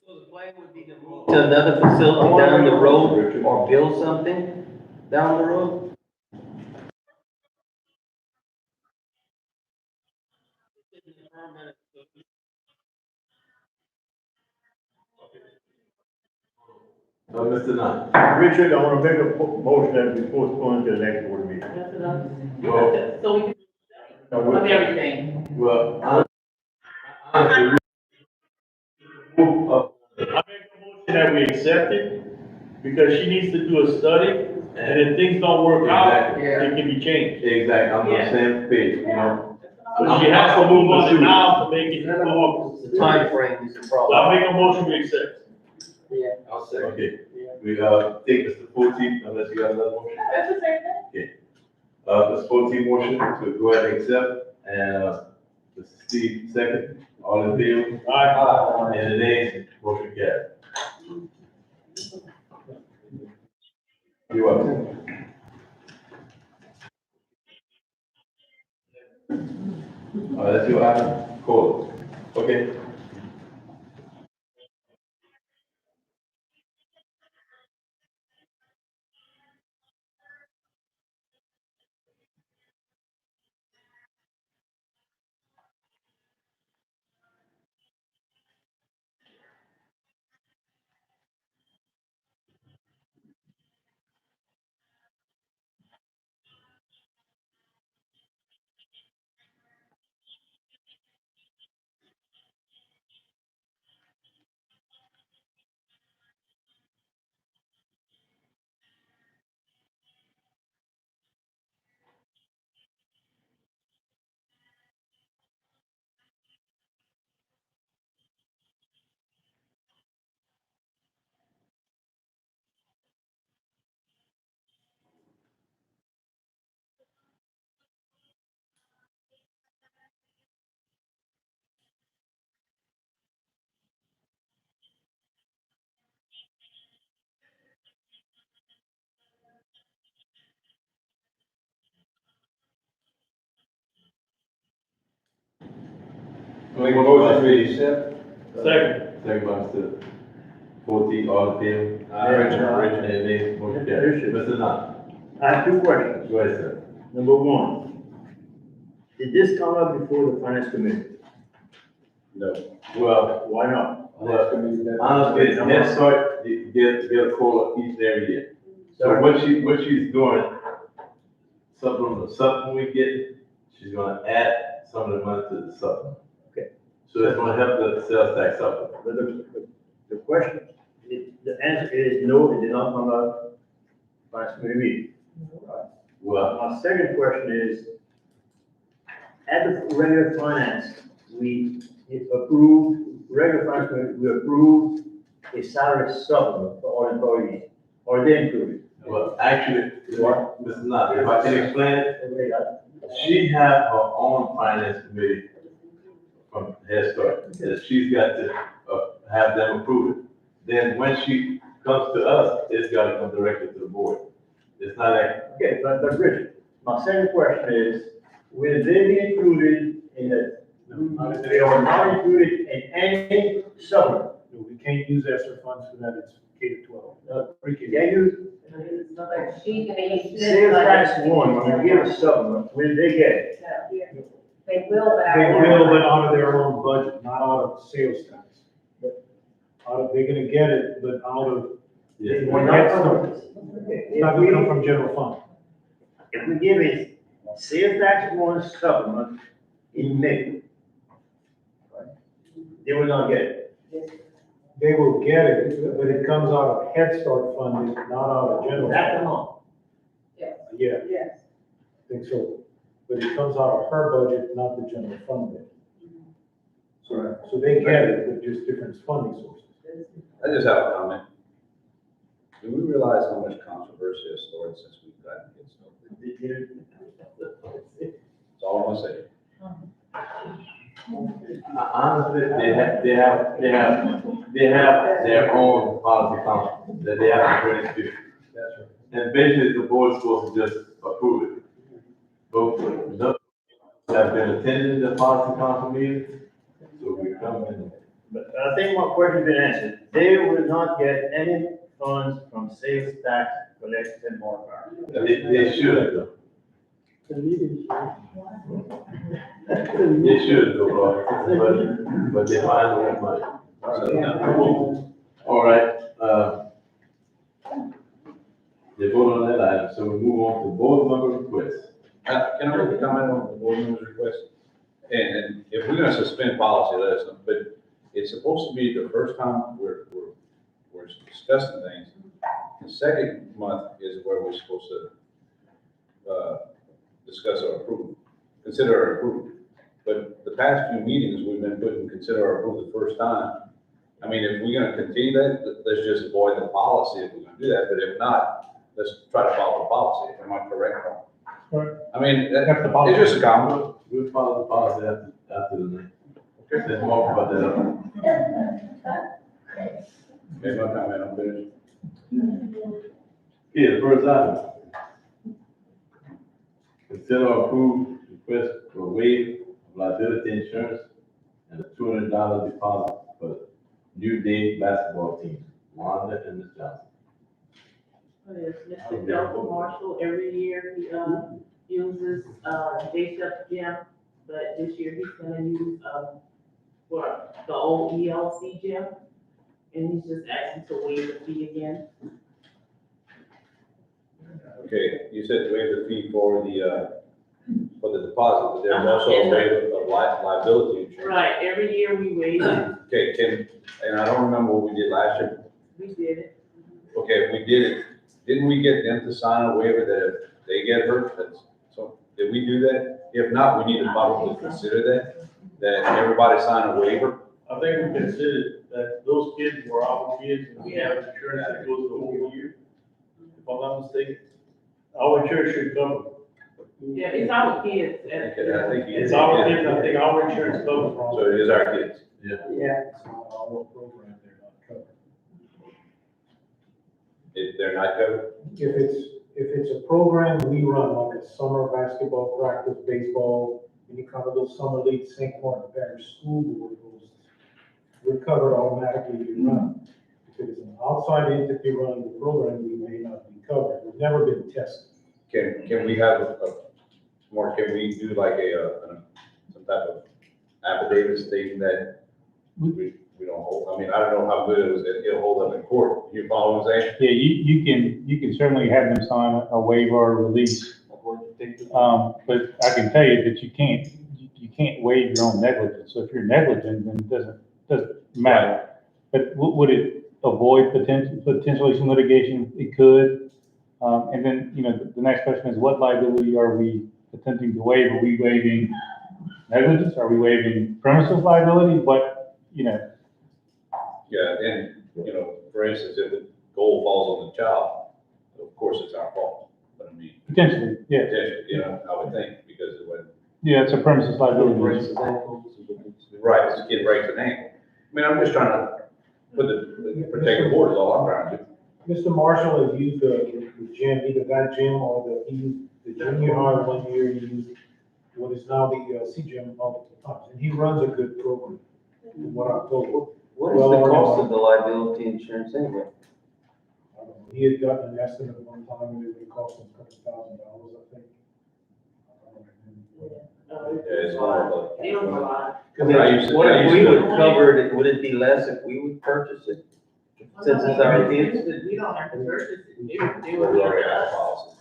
So the plan would be to move to another facility down the road or build something down the road? Mr. Knight. Richard, I want to make a motion that we postpone to the next board meeting. That's enough. Well, So we can, of everything. well, honestly, move up. I make a motion that we accept it, because she needs to do a study, and if things don't work out, Exactly. it can be changed. Exactly, I'm on the Yeah. same page, you know? So she has to move on it now to make it go. The time frame is the So I'll problem. make a motion we accept. I'll say. Okay, we, take Mr. Forty, unless you got another motion. That's the same thing. Mr. Forty motion to go ahead and accept, and, Mr. Steve second, all in favor? Aye. And the nays, motion carried. You're welcome. That's your item, cool, okay. Make a motion to accept. Second. Second by Mr. Forty, all in favor? Richard. And the nays, motion carried. Mr. Knight, I have two questions. go ahead, sir. Number one, did this come up before the finance committee? No. Well, Why not? honestly, Head Start, you get a call each and every year. So what she's doing, something we get, she's gonna add some of the money to the supplement. Okay. So that's gonna help the sales tax supplement. But the question, the answer is no, it did not come up finance committee meeting. Well, My second question is, at the regular finance, we approved, regular finance committee, we approved a salary supplement for all employees. Are they included? well, actually, Mr. Knight, if I can explain it, Okay, she have her own finance committee from Head Start, that she's got to, have them approve it. Then when she comes to us, it's gotta come directly to the board. It's not like, Okay, but Richard, my second question is, will they be included in the, they are not included in any supplement? No, we can't use ESSER funds for that, it's K-12. Pre-K. Can you, She's gonna use sales tax one, when you give a supplement, will they get it? They will, but They will, but out of their own budget, not out of sales tax. they're gonna get it, but out of, Yes. when Head Start. It's not gonna come from general fund. If we give a sales tax one supplement in May, they will not get it. They will get it, but it comes out of Head Start funding, not out of general. That's fund. the month. Yeah, Yes. I think so. But it comes out of her budget, not the general fund budget. So they get it, but just different funding sources. I just have a comment. Do we realize how much controversy has started since we've gotten kids? That's all I'm gonna say. Honestly, they have their own policy council that they have to bring it to. And basically, the board's supposed to just approve it. But those have been attending the policy council meetings, so we come in. But I think my question's been answered. They will not get any funds from sales tax collected in Morcar. They should, though. They should, but they find more money. All right, they vote on that item, so we move on to board member requests. Can I make a comment on the board member's request? And if we're gonna suspend policy, let us know, but it's supposed to be the first time we're discussing things. The second month is where we're supposed to, discuss our approval, consider our approval. But the past few meetings, we've been putting consider our approval the first time. I mean, if we're gonna continue that, let's just avoid the policy if we're gonna do that, but if not, let's try to follow the policy. Am I correct? Right. I mean, That's the policy. it's just a comment. We'll follow the policy after the night. Let's talk about that. Made my comment, I'm finished. Okay, the first item. Consider approve request for waive of liability insurance and a $200 deposit for New Day basketball team, Wanda and Ms. Johnson. Mr. Delta Marshall, every year he uses J-Step gym, but this year he's gonna use for the old ELC gym. And he's just asking to waive the fee again. Okay, you said waive the fee for the deposit, but there's Uh-huh. also a waiver of liability insurance. Right, every year we waive it, Okay, and I don't remember what we did last year. we did it. Okay, if we did it, didn't we get them to sign a waiver that if they get hurt, so, did we do that? If not, we need to probably consider that everybody sign a waiver. I think we considered that those kids were our kids, and we have insurance that goes the whole year, if I'm not mistaken. Our insurance should cover. Yeah, it's our kids. Okay, I think It's our kids, I think our insurance covers wrong. So it is our kids. Yeah. It's not our program, they're not covered. If they're not covered, If it's a program we run, like a summer basketball practice, baseball, any kind of those summer league, St. Martin Parish School Board rules, we're covered automatically year round. If it is an outside entity running the program, we may not be covered. We've never been tested. can we have can we do like some type of affidavit stating that we don't hold, I mean, I don't know how good it was, it'll hold up in court, you follow what I'm saying? Yeah, you can certainly have them sign a waiver or release. But I can tell you that you can't waive your own negligence. So if you're negligent, then it doesn't matter. But would it avoid potentially some litigation? It could. And then, the next question is, what liability are we attempting to waive? Are we waiving negligence? Are we waiving premises liability? Yeah, and, for instance, if the goal falls on the child, of course it's our fault, but I mean. Potentially, yeah. Potentially, I would think, because it would. Yeah, it's a premises liability. Right, it's a kid breaks an ankle. I mean, I'm just trying to protect the board is all I'm trying to do. Mr. Marshall has used the gym, either that gym or he used the junior high 1 year, he used what is now the C gym multiple times. And he runs a good program, from what I'm told. What is the cost of the liability insurance anyway? I don't know. He had gotten an estimate one time, and it would cost him $2,000, I think. I don't remember. it's more It was a lot. I mean, I used to- what I if used we to- would cover it, would it be less if we would purchase it? Since it's our kids? We don't have to purchase it. They Well, would we give already it have a us. policy.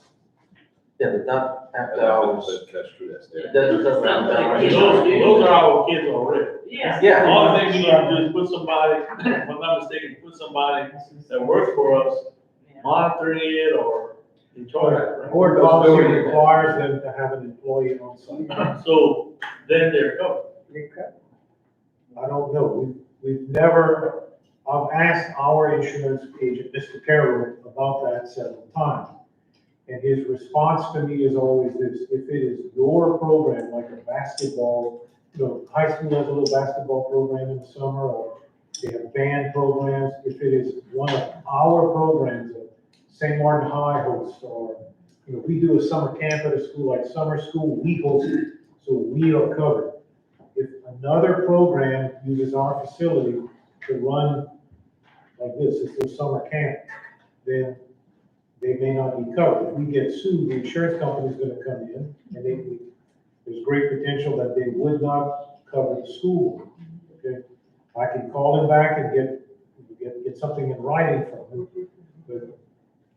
Yeah, but not after That's hours. true, that's there. It doesn't cover Something after like hours. Those are our kids already. Yeah. Yeah. All the thing we need to do is put somebody, if I'm not mistaken, put somebody that works for us, monitoring it or in charge of it. Board policy requires them to have an employee on site. Right? So then they're covered. I don't know, we've never, I've asked our insurance agent, Mr. Carroll, about that several times. And his response to me is always this: if it is your program, like a basketball, high school has a little basketball program in the summer, or they have band programs, if it is one of our programs that St. Martin High hosts, or, we do a summer camp at a school like summer school, we host it, so we are covered. If another program uses our facility to run like this, it's their summer camp, then they may not be covered. If we get sued, the insurance company's gonna come in, and there's great potential that they would not cover the school, okay? I can call them back and get something in writing from them, but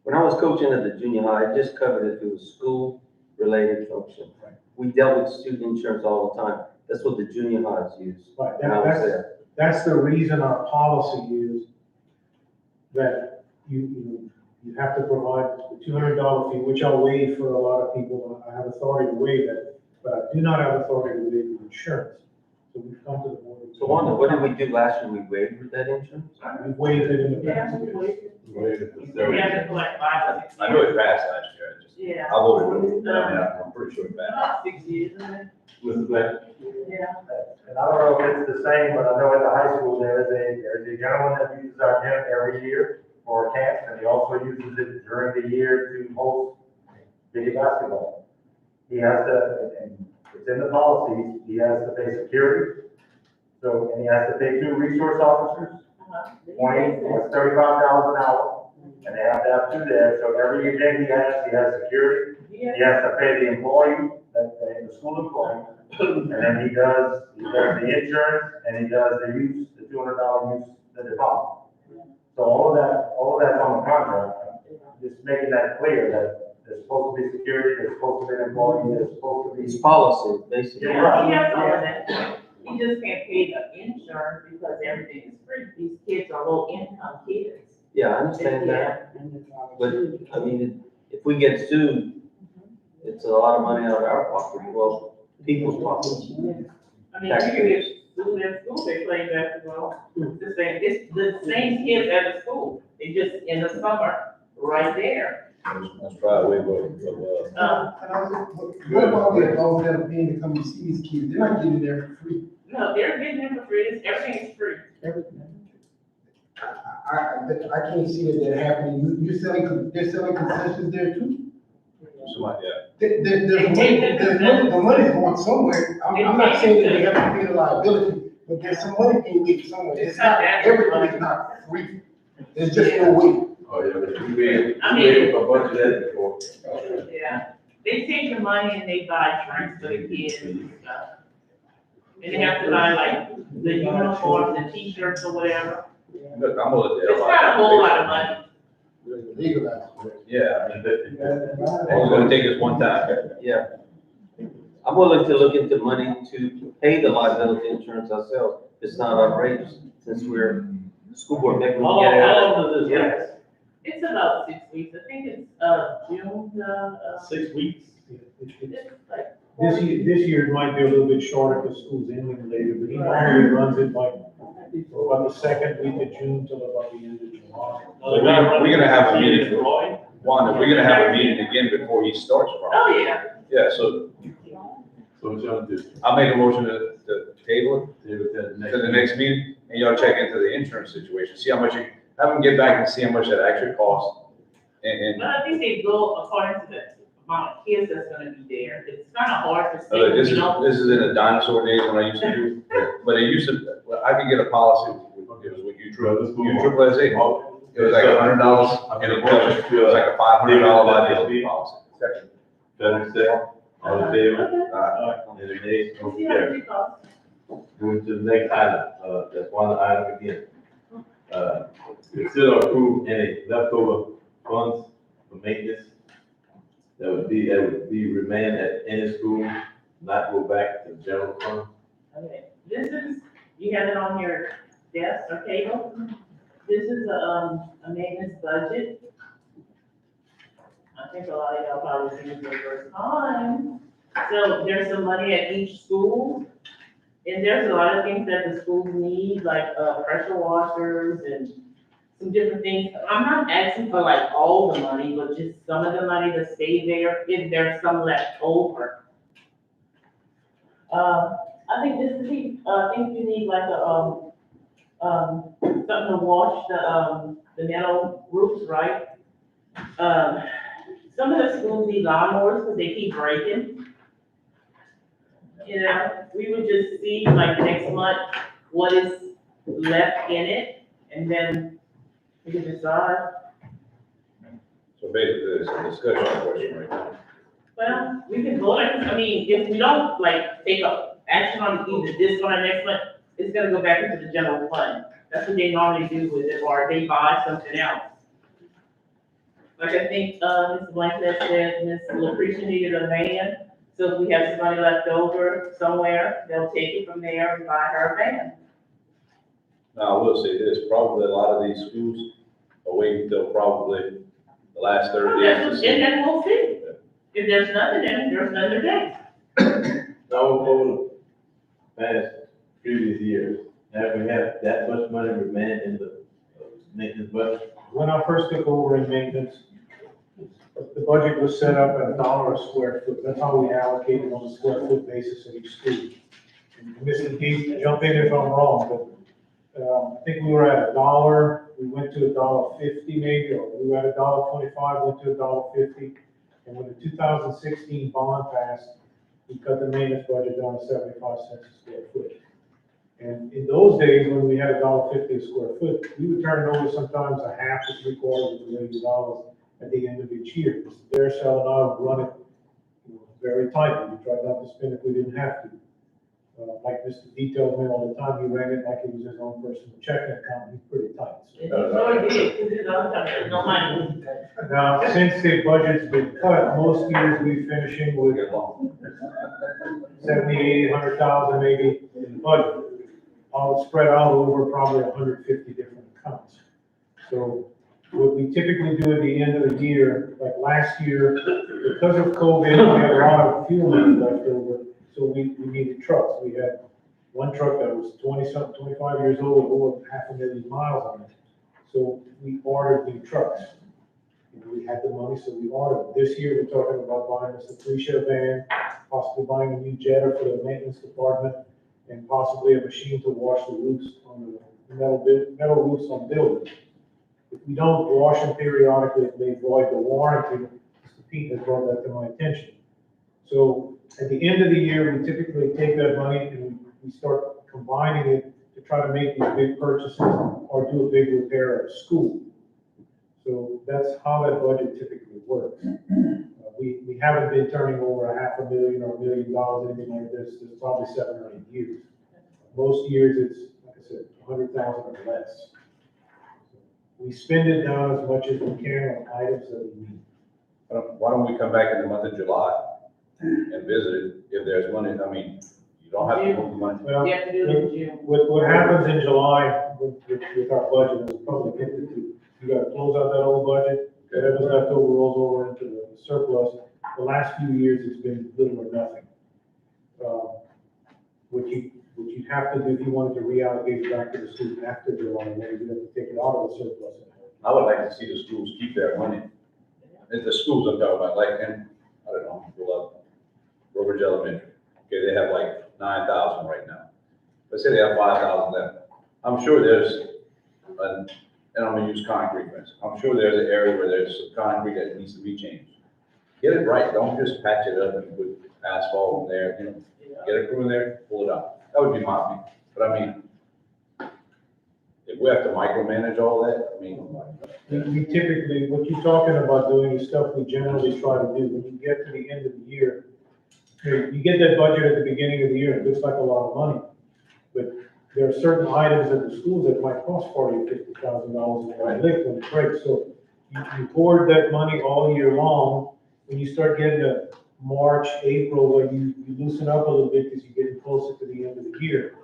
When I was coaching at the junior high, I just covered if it was school-related function. We dealt with student insurance all the time. That's what the junior highs use. Right, And I was there. that's the reason our policy is that you have to provide the $200 fee, which I'll waive for a lot of people. I have authority to waive that, but I do not have authority to waive the insurance. So we've come to the board. So Wanda, what did we do last year? We waived that insurance? We've waived it in the Yeah, past. we waited. Wait, We had to collect 5 or 6 I know years. it passed last year, I just, Yeah. I voted, but I mean, I'm pretty sure it passed. About 6 years, isn't it? Mr. Black? Yeah. And I don't know if it's the same, but I know at the high school, there's a gentleman that uses our gym every year for camps, and he also uses it during the year to host video basketball. He has to, and it's in the policies, he has to pay security, so, and he has to pay 2 resource officers, Uh-huh. 35 an hour, and they have to have 2 there, so every game he has security. Yeah. He has to pay the employee, the school employee, and then he does the insurance, and he does the $200 use, the deposit. So all of that's on the contract, just making that clear that there's supposed to be security, there's supposed to be an employee, there's supposed to be. It's policy, basically. Yeah, he has all of that. He just can't pay the insurance because everything is free. These kids are low income kids. Yeah, I understand that. But, I mean, if we get sued, it's a lot of money out of our pocket, well, people's pockets. I mean, you can get students in school, they play basketball. It's the same kids at the school. They just in the summer, right there. Let's try a way of, What about the adults that are paying to come to see these kids? They're not getting there for free. No, they're getting it for free. Everything is free. I can't see that happening. They're selling concessions there too. somebody, yeah. The money's going somewhere. I'm not saying that they have to pay the liability, but there's some money being made somewhere. It's not, everything is not free. There's just no way. Oh, yeah, but we made I mean- a bunch of that before. Yeah. They take the money and they buy drinks for the kids and stuff. And they have to buy like the uniforms, the t-shirts or whatever. Look, I'm gonna let It's not a whole lot of money. Legalize it. Yeah, I mean, it's gonna take us one time. Yeah. I'm willing to look into money to pay the liability insurance ourselves. It's not outrageous, since we're school board, maybe we How can get it. long does this Yeah. last? It's about 6 weeks. I think it's, June, 6 weeks? it's like. This year it might be a little bit shorter because school's ending later, but he normally runs it like about the second week of June till about the end of July. We're gonna have a meeting. Roy? Wanda, we're gonna have a meeting again before he starts, probably. Oh, yeah. Yeah, so So what y'all do? I'll make a motion to table Table it to it to the next meeting, and y'all check into the insurance situation, see how much have them get back and see how much that actually costs. And, But I think they go according to the amount of kids that's gonna be there. It's kind of hard to say, this you know. is in the dinosaur days when I used to do, but it used to, well, I could get a policy, it was with you, triple SA. It was like $100 in a book, it was like a $500 liability policy. Better sale? All in favor? Aye. Any nays? Motion See how carries. it goes. Moving to the next item, that's one item again. Consider approve any leftover funds for maintenance that would be remain at any school, not go back to the general fund. Okay, this is, you have it on your desk or table. This is a maintenance budget. I think a lot of y'all probably seen it for the first time. So there's some money at each school. And there's a lot of things that the schools need, like, pressure washers and some different things. I'm not asking for like all the money, but just some of the money to stay there if there's some left over. I think this is, I think you need like a, something to wash the metal roofs, right? Some of the schools need lawnmowers because they keep breaking. You know, we would just see like next month what is left in it, and then we can decide. So basically, it's a discussion question right now. Well, we can vote, I mean, if we don't like take up action on either this one or next one, it's gonna go back into the general fund. That's what they normally do with it, or they buy something else. Like I think, Ms. Blanket said, Ms. Lucretia needed a van, so if we have some money left over somewhere, they'll take it from there and buy her a van. Now, I will say this, probably a lot of these schools are waiting until probably the last 30 days to see. And then we'll see. If there's nothing in, there's nothing there. Now, over the past previous years, have we had that much money remain in the maintenance budget? When I first took over in maintenance, the budget was set up at $1 a square foot. That's how we allocated on a square foot basis in each school. And Mr. Keith, jump in if I'm wrong, but I think we were at $1, we went to $1.50 maybe, or we were at $1.25, went to $1.50. And when the 2016 bond passed, we cut the maintenance budget down to 75 cents a square foot. And in those days, when we had $1.50 a square foot, we would turn over sometimes a half to $750,000 at the end of each year. Mr. Barishaw and I would run it, very tightly. We tried not to spend if we didn't have to. Like Mr. Detail me all the time, he ran it like it was his own personal checking account. He's pretty tight. So. No money. Now, since the budget's been cut, most years we finishing with 70, 80, 100,000 maybe in the budget. I'll spread out over probably 150 different accounts. So what we typically do at the end of the year, like last year, because of COVID, we had a lot of fuel money left over, so we needed trucks. We had one truck that was 25 years old, over 500,000 miles on it. So we ordered new trucks. We had the money, so we ordered. This year, we're talking about buying a Lucretia van, possibly buying a new Jetta for the maintenance department, and possibly a machine to wash the roofs on the metal roofs on buildings. If we don't wash them periodically, it may void the warranty. Mr. Pete has brought that to my attention. So at the end of the year, we typically take that money and we start combining it to try to make these big purchases or do a big repair at school. So that's how that budget typically works. We haven't been turning over $500,000 or $1 million, anything like this, there's probably 7 or 8 years. Most years, it's, like I said, 100,000 or less. We spend it down as much as we can on items that we need. Why don't we come back in the month of July and visit it if there's money? I mean, you don't have to move the money. Well, You have to do it in June. what happens in July with our budget is probably 52. You gotta close out that old budget, whatever's left over rolls over into the surplus. The last few years, it's been little or nothing. What you have to do if you wanted to reallocate it back to the schools after July, you have to take it out of the surplus. I would like to see the schools keep their money. It's the schools I'm talking about, like, and, I don't know, Robert Elementary. Okay, they have like 9,000 right now. Let's say they have 5,000 left. I'm sure there's, and I'm gonna use concrete for instance. I'm sure there's an area where there's some concrete that needs to be changed. Get it right, don't just patch it up and put asphalt in there, get a crew in there, pull it out. That would be my opinion. But I mean, if we have to micromanage all that, I mean. We typically, what you're talking about doing is stuff we generally try to do. When you get to the end of the year, You get that budget at the beginning of the year, it looks like a lot of money, but there are certain items at the schools that might cost $40,000 or $50,000 when they lift, when it breaks, so you hoard that money all year long. When you start getting to March, April, when you loosen up a little bit because you're getting closer to the end of the year.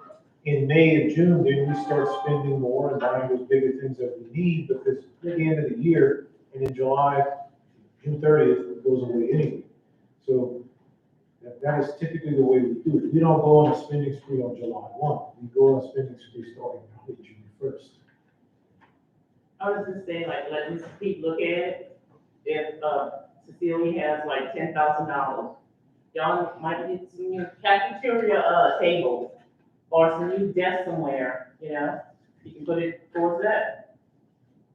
In May and June, then we start spending more and buying those bigger things that we need, because at the end of the year, and in July, June 30th, it goes away anyway. So that is typically the way we do it. We don't go on a spending spree on July 1. We go on a spending spree starting probably June 1st. I was just saying, like, let Ms. Pete look at it. If, Cecilia has like $10,000, y'all might need some new cafeteria, tables, or some new desks somewhere, you know? You can put it towards that,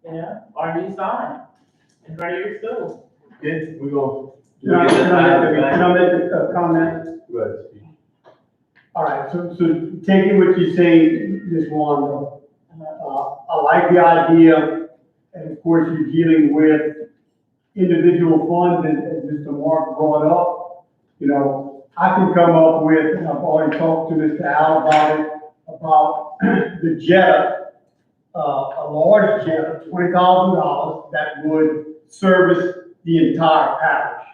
you know, or a new sign in front of your school. Okay, we go. Can I make a comment? Go ahead, Steve. All right, so taking what you say, Ms. Wanda, I like the idea, and of course, you're dealing with individual funds, as Mr. Mark brought up. You know, I can come up with, and I've already talked to Mr. Al about it, about the Jetta, a large Jetta, $20,000 that would service the entire parish.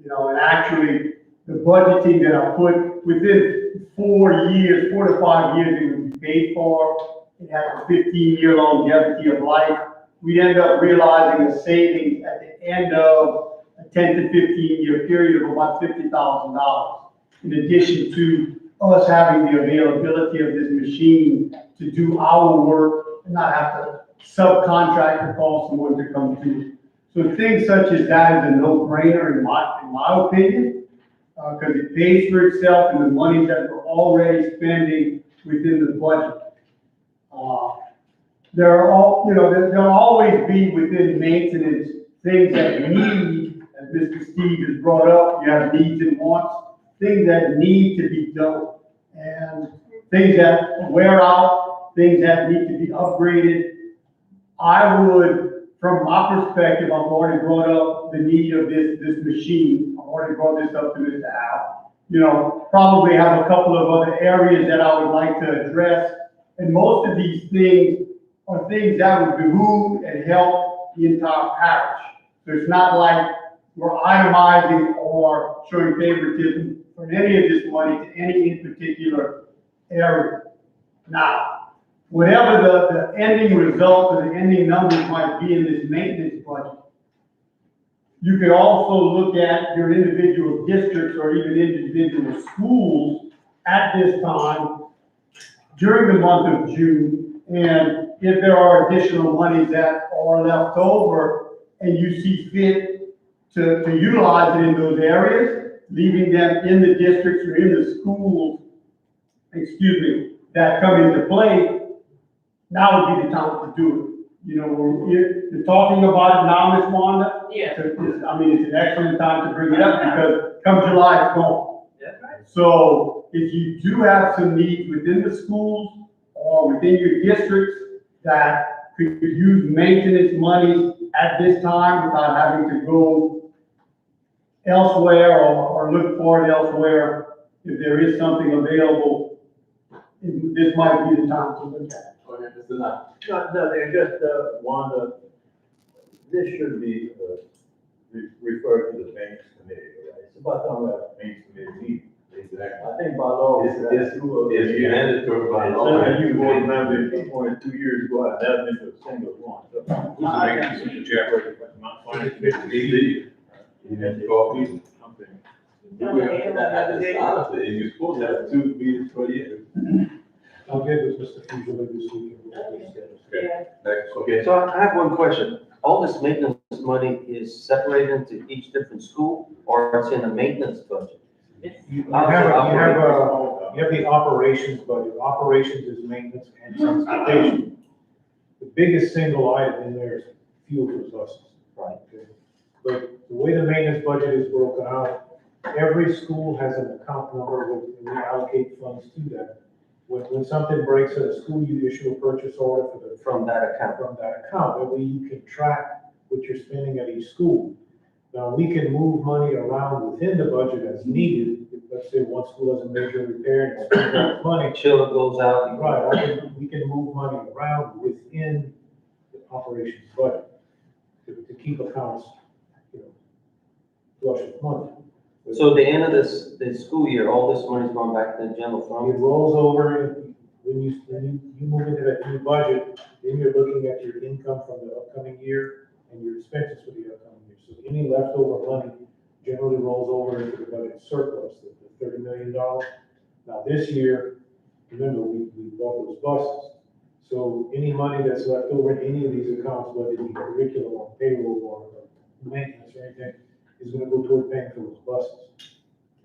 You know, and actually, the budgeting that I put within 4 years, 4 to 5 years, it would be paid for. It has a 15-year longevity of life. We'd end up realizing a savings at the end of a 10 to 15-year period of about $50,000. In addition to us having the availability of this machine to do our work and not have to subcontract or call someone to come do it. So things such as that is a no-brainer in my opinion, because it pays for itself and the money that we're already spending within the budget. There'll always be within maintenance things that need, as Mr. Steve has brought up, you have needs and wants, things that need to be done. And things that wear out, things that need to be upgraded. I would, from my perspective, I've already brought up the need of this machine. I've already brought this up to Mr. Al. You know, probably have a couple of other areas that I would like to address. And most of these things are things that would behoove and help the entire parish. So it's not like we're itemizing or showing favoritism for any of this money to any in particular area. Now, whatever the ending result or the ending numbers might be in this maintenance budget, you could also look at your individual districts or even individual schools at this time during the month of June. And if there are additional monies that are left over and you see fit to utilize it in those areas, leaving them in the districts or in the schools, that come into play, now would be the time to do it. You know, you're talking about it now, Ms. Wanda. Yeah. It's an excellent time to bring it up because come July, it's gone. That's right. So if you do have some needs within the schools or within your districts that could use maintenance money at this time without having to go elsewhere or look for it elsewhere, if there is something available, this might be the time to look at. Okay, Mr. Knight. No, they're just, Wanda, this should be, referred to the maintenance committee, right? It's about time we have a maintenance committee meeting. Exactly. I think by law. It's mandatory by law. So you board member, if you wanted 2 years ago, I've never been to a single one. So, Who's the maintenance committee? You have to call people. Honestly, you're supposed to have 2 meetings per year. I'll get with Mr. Fugier this week. Yeah. Next, okay. So I have one question. All this maintenance money is separated into each different school, or it's in a maintenance budget? You have the operations budget. Operations is maintenance and transportation. The biggest single item in there is fuel for buses. Right. Okay. But the way the maintenance budget is broken out, every school has an account number and we allocate funds to that. When something breaks at a school, you issue a purchase order From that account. That way you can track what you're spending at each school. Now, we can move money around within the budget as needed, let's say one school has a major repair and spends all the money, Chiller goes out. right, we can move money around within the operations budget to keep accounts, flush with money. So at the end of this school year, all this money's going back to the general It fund? rolls over, when you move into that new budget, then you're looking at your income from the upcoming year and your expenses for the upcoming year. So any leftover money generally rolls over into the budget surplus, the $30 million. Now, this year, remember, we bought those buses. So any money that's left over in any of these accounts, whether it be curriculum or payroll or maintenance or anything, is gonna go toward paying for those buses.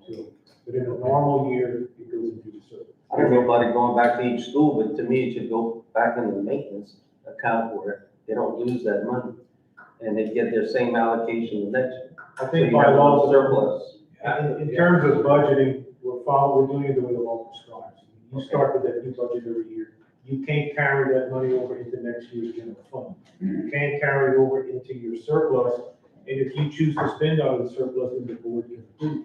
So, but in a normal year, it goes into the surplus. I don't know about it going back to each school, but to me, it should go back in the maintenance account where they don't lose that money. And they get their same allocation the next year. I So think you by have a law, little surplus. in terms of budgeting, we're doing it the way the law prescribes. You start with that new budget every year. You can't carry that money over into next year's general fund. You can't carry it over into your surplus, and if you choose to spend out of the surplus, then the board can approve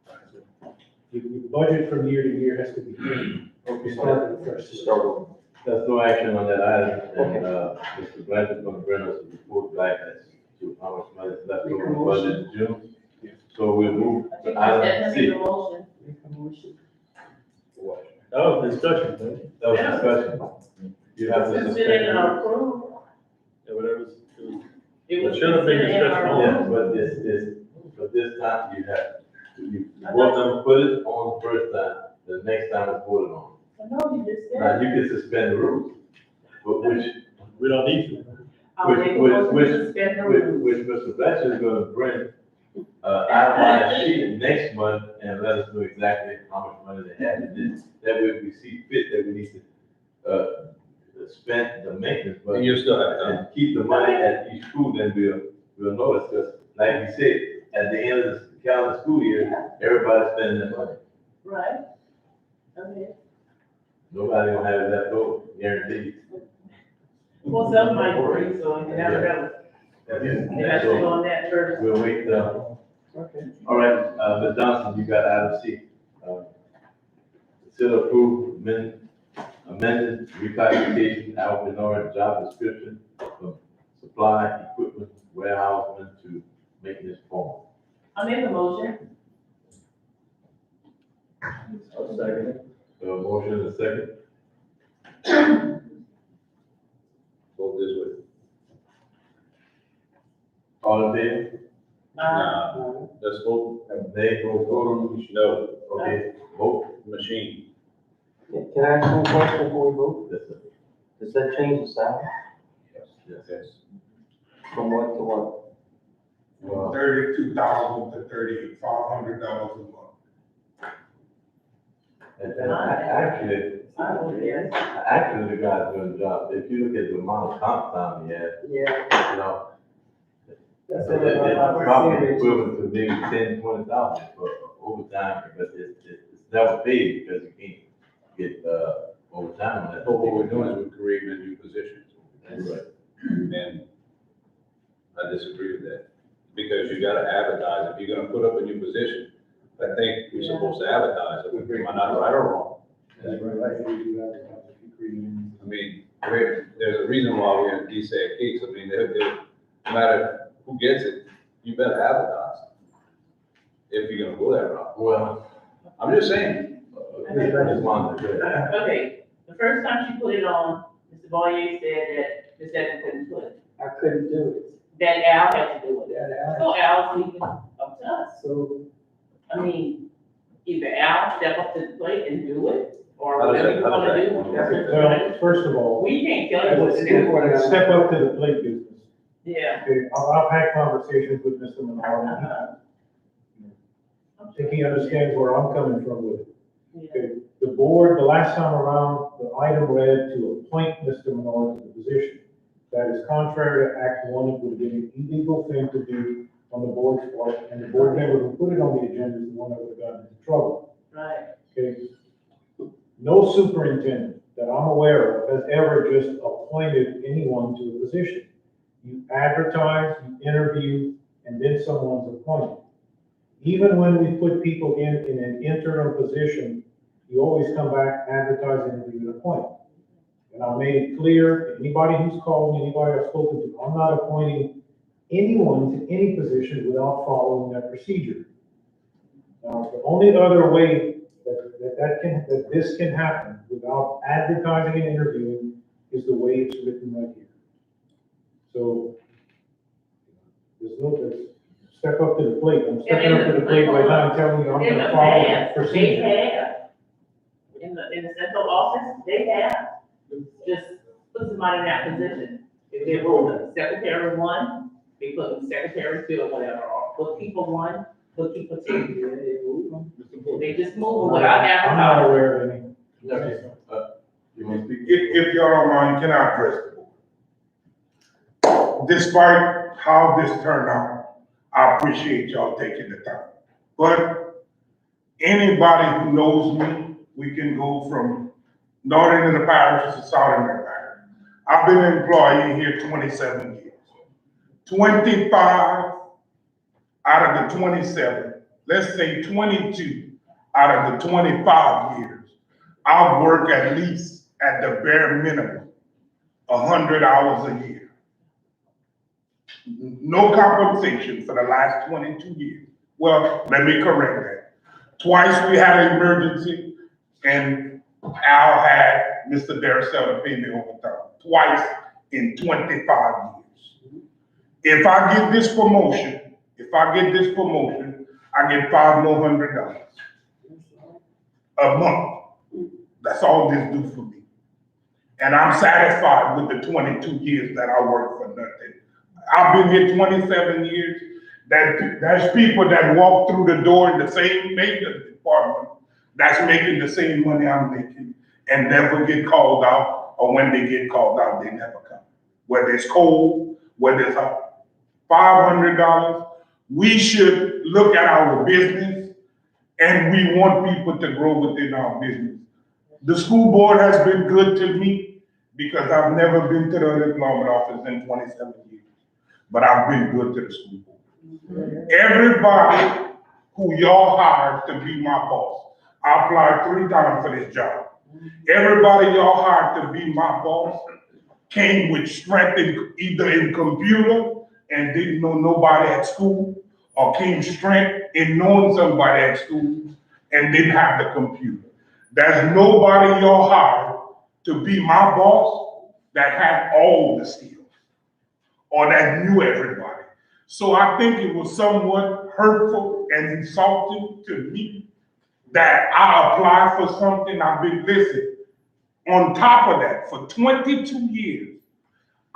that. Your budget from year to year has to be clean. You start with a fresh start. There's no action on that item, and, Mr. Blanchard's gonna bring us a report back as to how much money is left over in the budget in June. So we'll move to item C. That was discussion, man. That was discussion. You have to Consider suspend. and approve. Yeah, whatever's. It was Should have been considered discussed. and Yeah, approved. but this time you both of them put it on the first time, the next time it's voted on. No, you just Now, said. you can suspend the rules, but which We don't need to. I'll make a motion to suspend the rules. which Mr. Fletcher is gonna bring, itemized sheet next month and let us know exactly how much money they have in this. That way, if we see fit that we need to, spend the maintenance, but. And you still have time. And keep the money at each school, then we'll notice, because like you said, at the end of the calendar school year, everybody's spending their money. Right. Okay. Nobody gonna have it left over, guaranteed. Well, some might agree, so you never know. They have to go on that first. We'll wait, Okay. all right, Ms. Johnson, you got item C. Consider approve amended reclassification out minority job description from supply equipment warehouseman to maintenance foreman. I make a motion. I'll second it. So motion and a second. Vote this way. All in favor? Nah, let's vote, Nay, vote for. no, Okay, vote. machine. Can I ask one question before we vote? Yes, sir. Does that change the salary Yes. from what to what? Well, $32,000 to $3,500 a month. and actually, I vote yes. the guy's doing the job. If you look at the amount of comp time he had, Yeah, you know, that's it's what probably equivalent to maybe 10, 20,000 for overtime, but it's never paid because you can't get, overtime on that. But what we're doing is we're creating a new position. Right. And I disagree with that, because you gotta advertise, if you're gonna put up a new position, I think you're supposed to advertise, it. Am I not right or wrong? That's right, we do that, I mean, there's a reason why we're in DSAC case, I mean, no matter who gets it, you better advertise. If you're gonna go that route, Well, I'm just saying, I just wanted to do that. Okay, the first time she put it on, Mr. Boyer said that Ms. Evans couldn't put it, I couldn't do that Al had to do it. it. That, So Al's leaving up to us. so, I mean, either Al step up to the plate and do it, or How does whatever that- you how does wanna that- do. That's what you're Well, gonna do. first of all, We can't tell you what to do. step up to the plate business. Yeah. Okay, I've had conversations with Mr. Menard, and I think he understands where I'm coming from with it. Yeah. Okay, the board, the last time around, the item read to appoint Mr. Menard to the position. That is contrary to Act 1, it would have been an illegal thing to do on the board's part, and the board member who put it on the agenda is the one that would have gotten into trouble. Right. Okay? No superintendent that I'm aware of has ever just appointed anyone to a position. You advertise, you interview, and then someone's appointed. even when we put people in an interim position, you always come back, advertise, interview, and appoint. And I made it clear, anybody who's called me, anybody I've spoken to, I'm not appointing anyone to any position without following that procedure. Now, the only other way that this can happen without advertising and interviewing is the way it's written right here. So, step up to the plate. I'm stepping up to the plate by not telling you I'm In the gonna follow the past, procedure. they have, in the central office, they have, just put somebody in that position. If they were the secretary one, they put the secretary two or whatever, or bookkeeper one, bookkeeper two. They just move without I'm not advertising. aware of any. You want to speak? If y'all don't mind, can I address the board? Despite how this turned out, I appreciate y'all taking the time. But anybody who knows me, we can go from northern of the parish to southern of the parish. I've been an employee here 27 years. 25 out of the 27, let's say 22 out of the 25 years, I've worked at least at the bare minimum 100 hours a year. No compensation for the last 22 years. Well, let me correct that. Twice we had an emergency and Al had Mr. Darcell to pay me overtime. Twice in 25 years. If I get this promotion, I get $5 more a month. That's all this do for me. And I'm satisfied with the 22 years that I work for nothing. I've been here 27 years. There's people that walk through the door in the same maintenance department that's making the same money I'm making and never get called out, or when they get called out, they never come. Whether it's cold, whether it's hot. $500, we should look at our business, and we want people to grow within our business. The school board has been good to me because I've never been to the unemployment office in 27 years, but I've been good to the school board. Everybody who y'all hired to be my boss, I applied 3 times for this job. Everybody y'all hired to be my boss came with strength either in computer and didn't know nobody at school, or came strength in knowing somebody at school and didn't have the computer. There's nobody y'all hired to be my boss that had all the skills or that knew everybody. So I think it was somewhat hurtful and insulting to me that I applied for something. I've been listening. On top of that, for 22 years,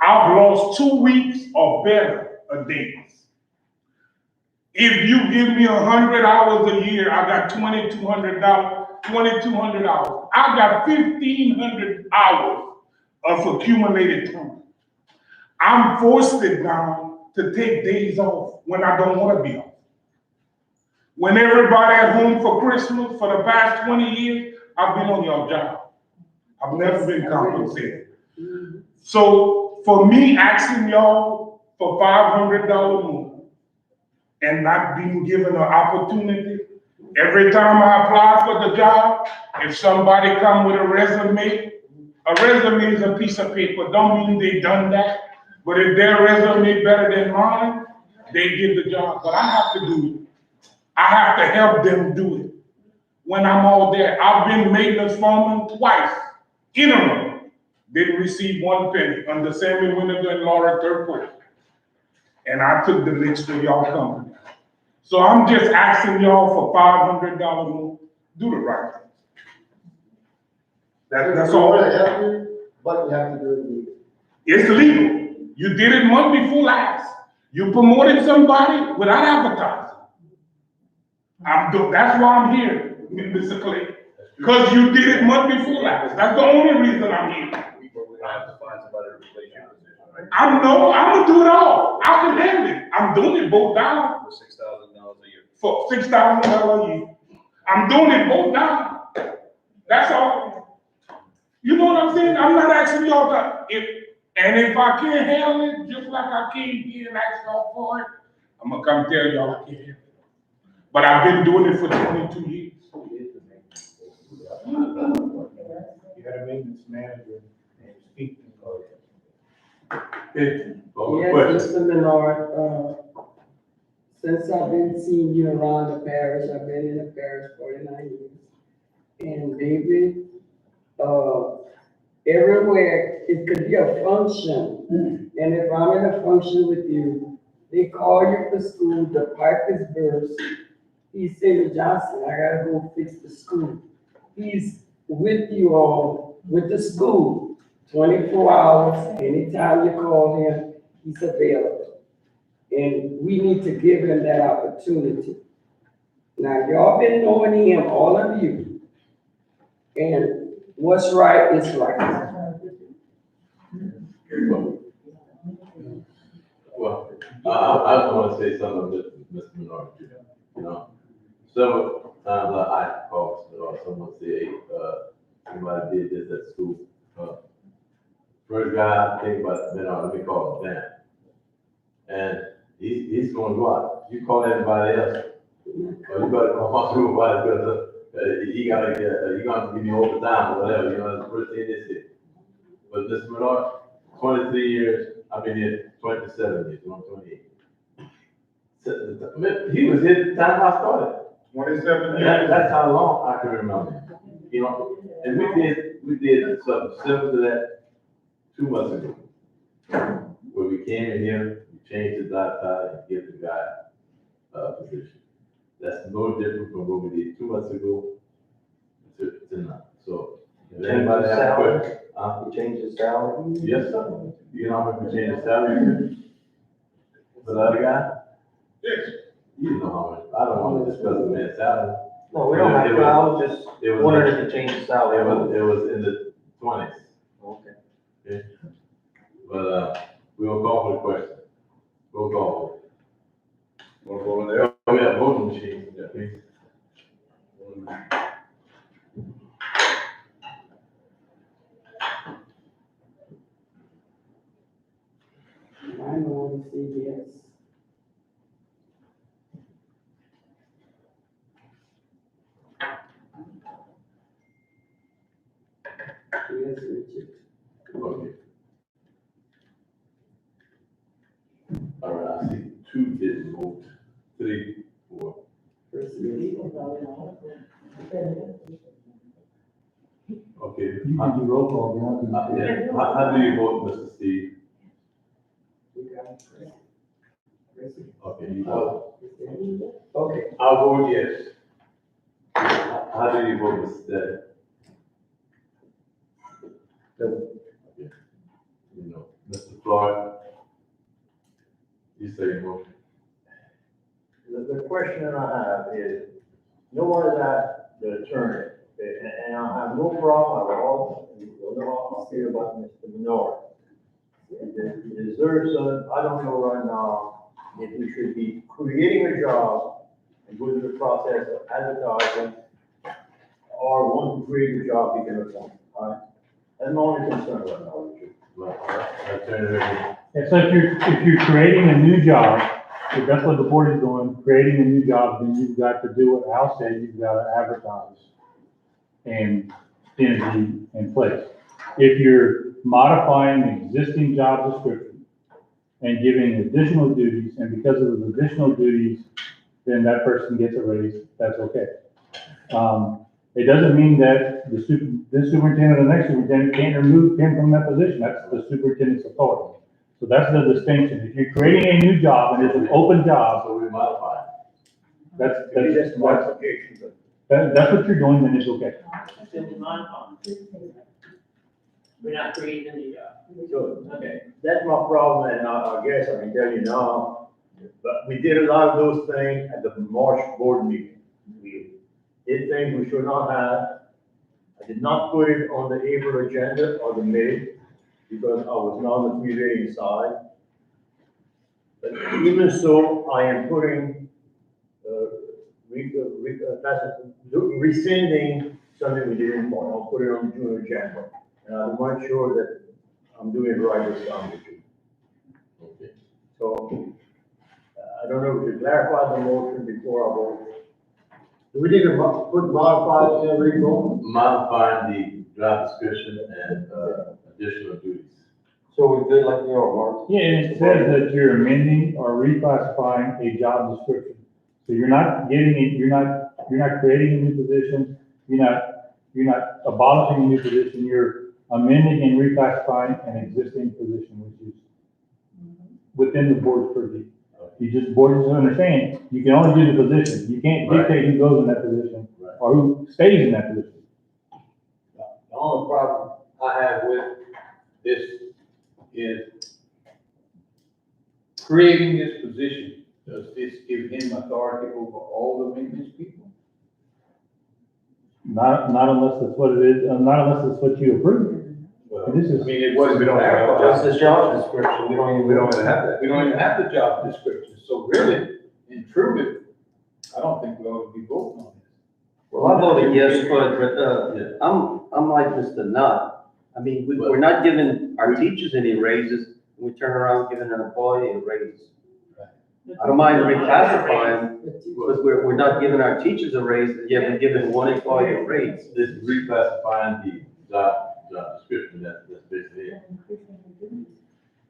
I've lost 2 weeks or better a day. If you give me 100 hours a year, I got $2,200 hours. I got 1,500 hours of accumulated time. I'm forced it now to take days off when I don't want to be off. When everybody at home for Christmas for the past 20 years, I've been on your job. I've never been compensated. So for me asking y'all for $500 more and not being given an opportunity, every time I apply for the job, if somebody come with a resume is a piece of paper. Don't mean they done that. But if their resume better than mine, they get the job. But I have to do it. I have to help them do it. When I'm all there, I've been maintenance foreman twice in a row. Didn't receive 1 penny under Sammy Winter and Laura Turquoise. And I took the licks for y'all company. So I'm just asking y'all for $500 more. Do the right thing. That's all. But you have to do it legally. It's legal. You did it month before last. You promoted somebody without advertising. That's why I'm here, Mr. Clay. Because you did it month before last. That's the only reason I'm here. I'm gonna do it all. I can handle it. I'm doing it both down. For $6,000 a year. For $6,000 a year. I'm doing it both down. That's all. You know what I'm saying? I'm not asking y'all to, if I can't handle it, just like I came here and asked y'all for it, I'm gonna come tell y'all I can't handle it. But I've been doing it for 22 years. You had a maintenance manager and speaking. Okay, Yes, question. Mr. Menard, since I've been seeing you around the parish, I've been in the parish 49 years. And baby, everywhere, it could be a function. And if I'm in a function with you, they call you for school, the pipe is burst. He said, Johnson, I gotta go fix the school. He's with you all, with the school, 24 hours, anytime you call him, he's available. And we need to give him that opportunity. Now, y'all been knowing him, all of you. And what's right is right. Well, I just want to say something to Mr. Menard, you know. Several times I call Mr. Menard, someone say, hey, somebody did this at school. First guy I think about Menard, let me call him Dan. And he's going to go out. You call everybody else, or you better call my supervisor because he got to get, he going to give you overtime or whatever, you know, that's the first thing they say. But Mr. Menard, 23 years, I've been here 27 years, 28. He was here the time I started. 27 years. That's how long I can remember. You know, and we did something similar to that 2 months ago. Where we came in here, we changed the dot tie and give the guy a position. That's no different from what we did 2 months ago to now. So, if anybody have a question, You change the salary? yes, sir. You know how much we changed the salary for the other guy? Yes. You know how much. I don't want to discuss the man's salary. No, we don't have to, I was just wondering if you change the salary. It was in the 20s. Okay. But, we'll call for the question. We'll call. Want to go in there? Oh, we have voting machines, yeah, please. I know what to say, yes. Yes, Richard. Okay. All right, I see 2 didn't vote, 3, 4. First reading. Okay. You can do roll call, you know. Yeah, how do you vote, Mr. Steve? Okay, you vote. Okay. I'll vote yes. How do you vote, Mr. Stead? Okay. You know, Mr. Floyd? You say your motion. The question that I have is, no one is at the attorney, and I have no problem at all, I feel about Mr. Menard. Is there some, I don't know right now, if we should be creating a job and go through the process of advertising, or once we create a job, we can appoint, all right? That's my only concern right now. Well, I turn it over. And so if you're creating a new job, if that's what the board is doing, creating a new job, then you've got to do what Al said, you've got to advertise and interview in place. If you're modifying an existing job description and giving additional duties, and because of the additional duties, then that person gets a raise, that's okay. It doesn't mean that this superintendent or the next superintendent can't remove him from that position, that's the superintendent's authority. So that's the distinction. If you're creating a new job and it's an open job, So we modify. that's modification, but. that's what you're doing, then it's okay. We're not creating a new job. So, okay, that's my problem, and I guess I can tell you now, but we did a lot of those things at the March board meeting. We did things we should not have. I did not put it on the April agenda or the May, because I was not on the community side. But even so, I am putting, rescinding something we did in March. I'll put it on the June agenda. And I want to make sure that I'm doing it right this time with you. Okay. So, I don't know if you clarify the motion before I vote. Do we need to put modified and revote? Modifying the job description and, additional duties. So we did like the old Mark? Yeah, and it says that you're amending or reclassifying a job description. So you're not getting it, you're not creating a new position, you're not abolishing a new position, you're amending and reclassifying an existing position, which is within the board's purview. Board just understand, you can only do the position, you can't dictate who goes in that position or who stays in that position. The only problem I have with this is creating this position. Does this give him authority over all the maintenance people? Not unless that's what it is, not unless it's what you approve. Well, This is- I mean, it wasn't. We don't have, that's the job description, we don't even have that. We don't even have the job description, so really, and truly, I don't think we ought to be voting on this. Well, I voted yes, but, I'm like Mr. Nutt. I mean, we're not giving our teachers any raises, we turn around giving an employee a raise. I don't mind reclassifying, because we're not giving our teachers a raise, yet we're giving one employee a raise. This is reclassifying the job description, that's basically it.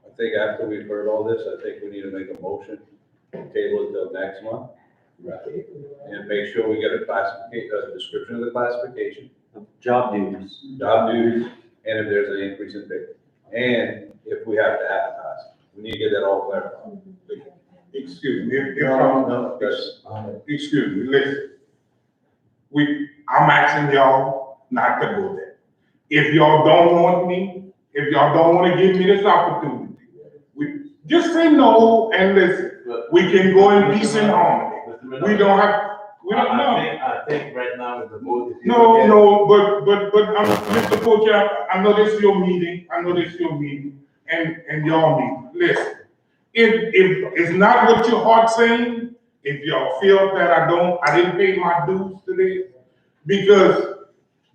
I think after we've heard all this, I think we need to make a motion, table it till next month. And make sure we get a classification, a description of the classification, Job duties. job duties, and if there's an increase in pay. And if we have to advertise, we need to get that all clarified. Excuse me, That's, excuse me, listen. I'm asking y'all not to go there. If y'all don't want me, if y'all don't wanna give me this opportunity, just say no and listen. We can go in peace and harmony. We don't know. I think right now is the vote. No, but, Mr. Coach, I know this is your meeting, and y'all meeting, listen. If it's not what your heart's saying, if y'all feel that I didn't pay my dues today, because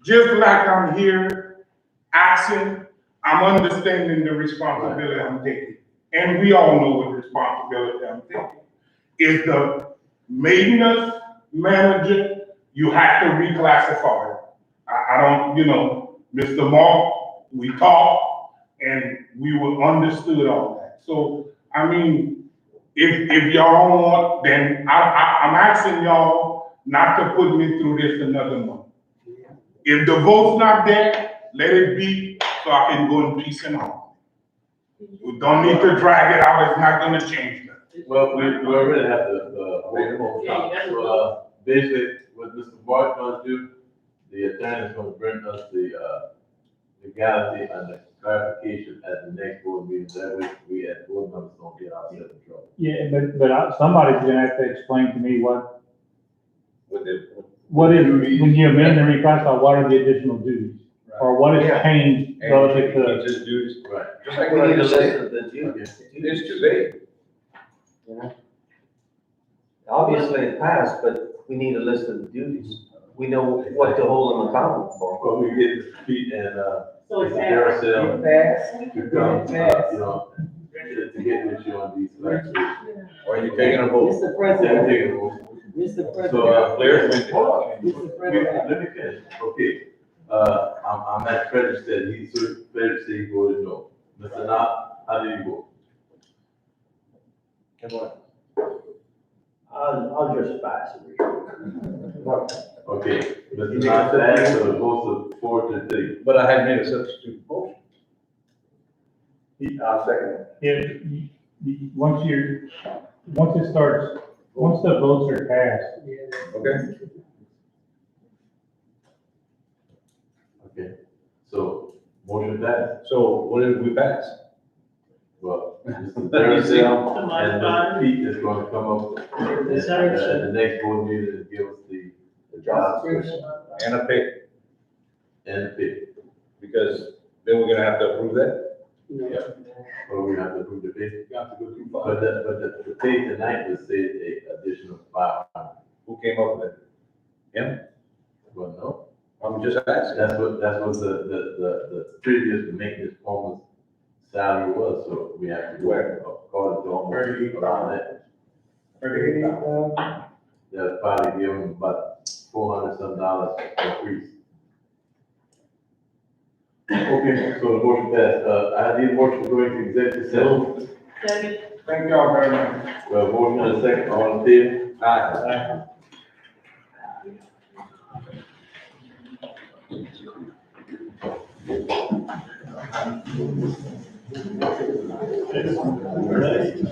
just like I'm here asking, I'm understanding the responsibility I'm taking. And we all know what responsibility I'm taking. Is the maintenance manager, you have to reclassify it. I don't, Mr. Mark, we talked and we were understood all that. So, I mean, if y'all want, then I'm asking y'all not to put me through this another month. If the vote's not there, let it be so I can go in peace and harmony. We don't need to drag it out, it's not gonna change nothing. Well, we already have so, basically, what Mr. Bart's gonna do, the attorney is gonna bring us the, legality and the clarification at the next board meeting, that way we as board members don't get ourselves in trouble. Yeah, but somebody's gonna have to explain to me what is, duties. when you amend and reclassify, what are the additional duties? Or what is changed relative to, Just duties. Right. Just like We what I need a just list said. of the duties. It's too vague. You know? Obviously it passed, but we need a list of the duties. We know what to hold them accountable for. Well, we get the feet and, So it's Mr. Darcell to come, Fast. to get with you on these clarifications. Or you taking a vote? Mr. Yeah, President, take a vote. Mr. President. So, Blair, hold on. Mr. President. Let me finish, okay. I'm at Frederick said, Frederick said he voted no. Mr. Knott, how did you vote? I'll just pass it. Okay, Mr. Knott said, so the votes of 4-3. But I had made a substitute motion. I'll second it. once it starts, once the votes are passed, Okay. Okay, so motion passed. So what did we pass? Well, Mr. Darcell and Mr. Pete is going to come up at the next board meeting and give us the job description And a pay, and the pay. because then we're gonna have to approve that. Or we have to approve the pay. You have to go too far. But the pay tonight was say a additional 500. Who came up with it? Him? Well, no, I'm just asking. that's what the previous maintenance foreman's salary was, so we have to go according to almost around that. they'll probably give them about $400 some increase. Okay, so the motion passed. I need a motion to go into executive session. Second. Thank y'all very much. Well, motion and a second, all in favor? Aye. Ready?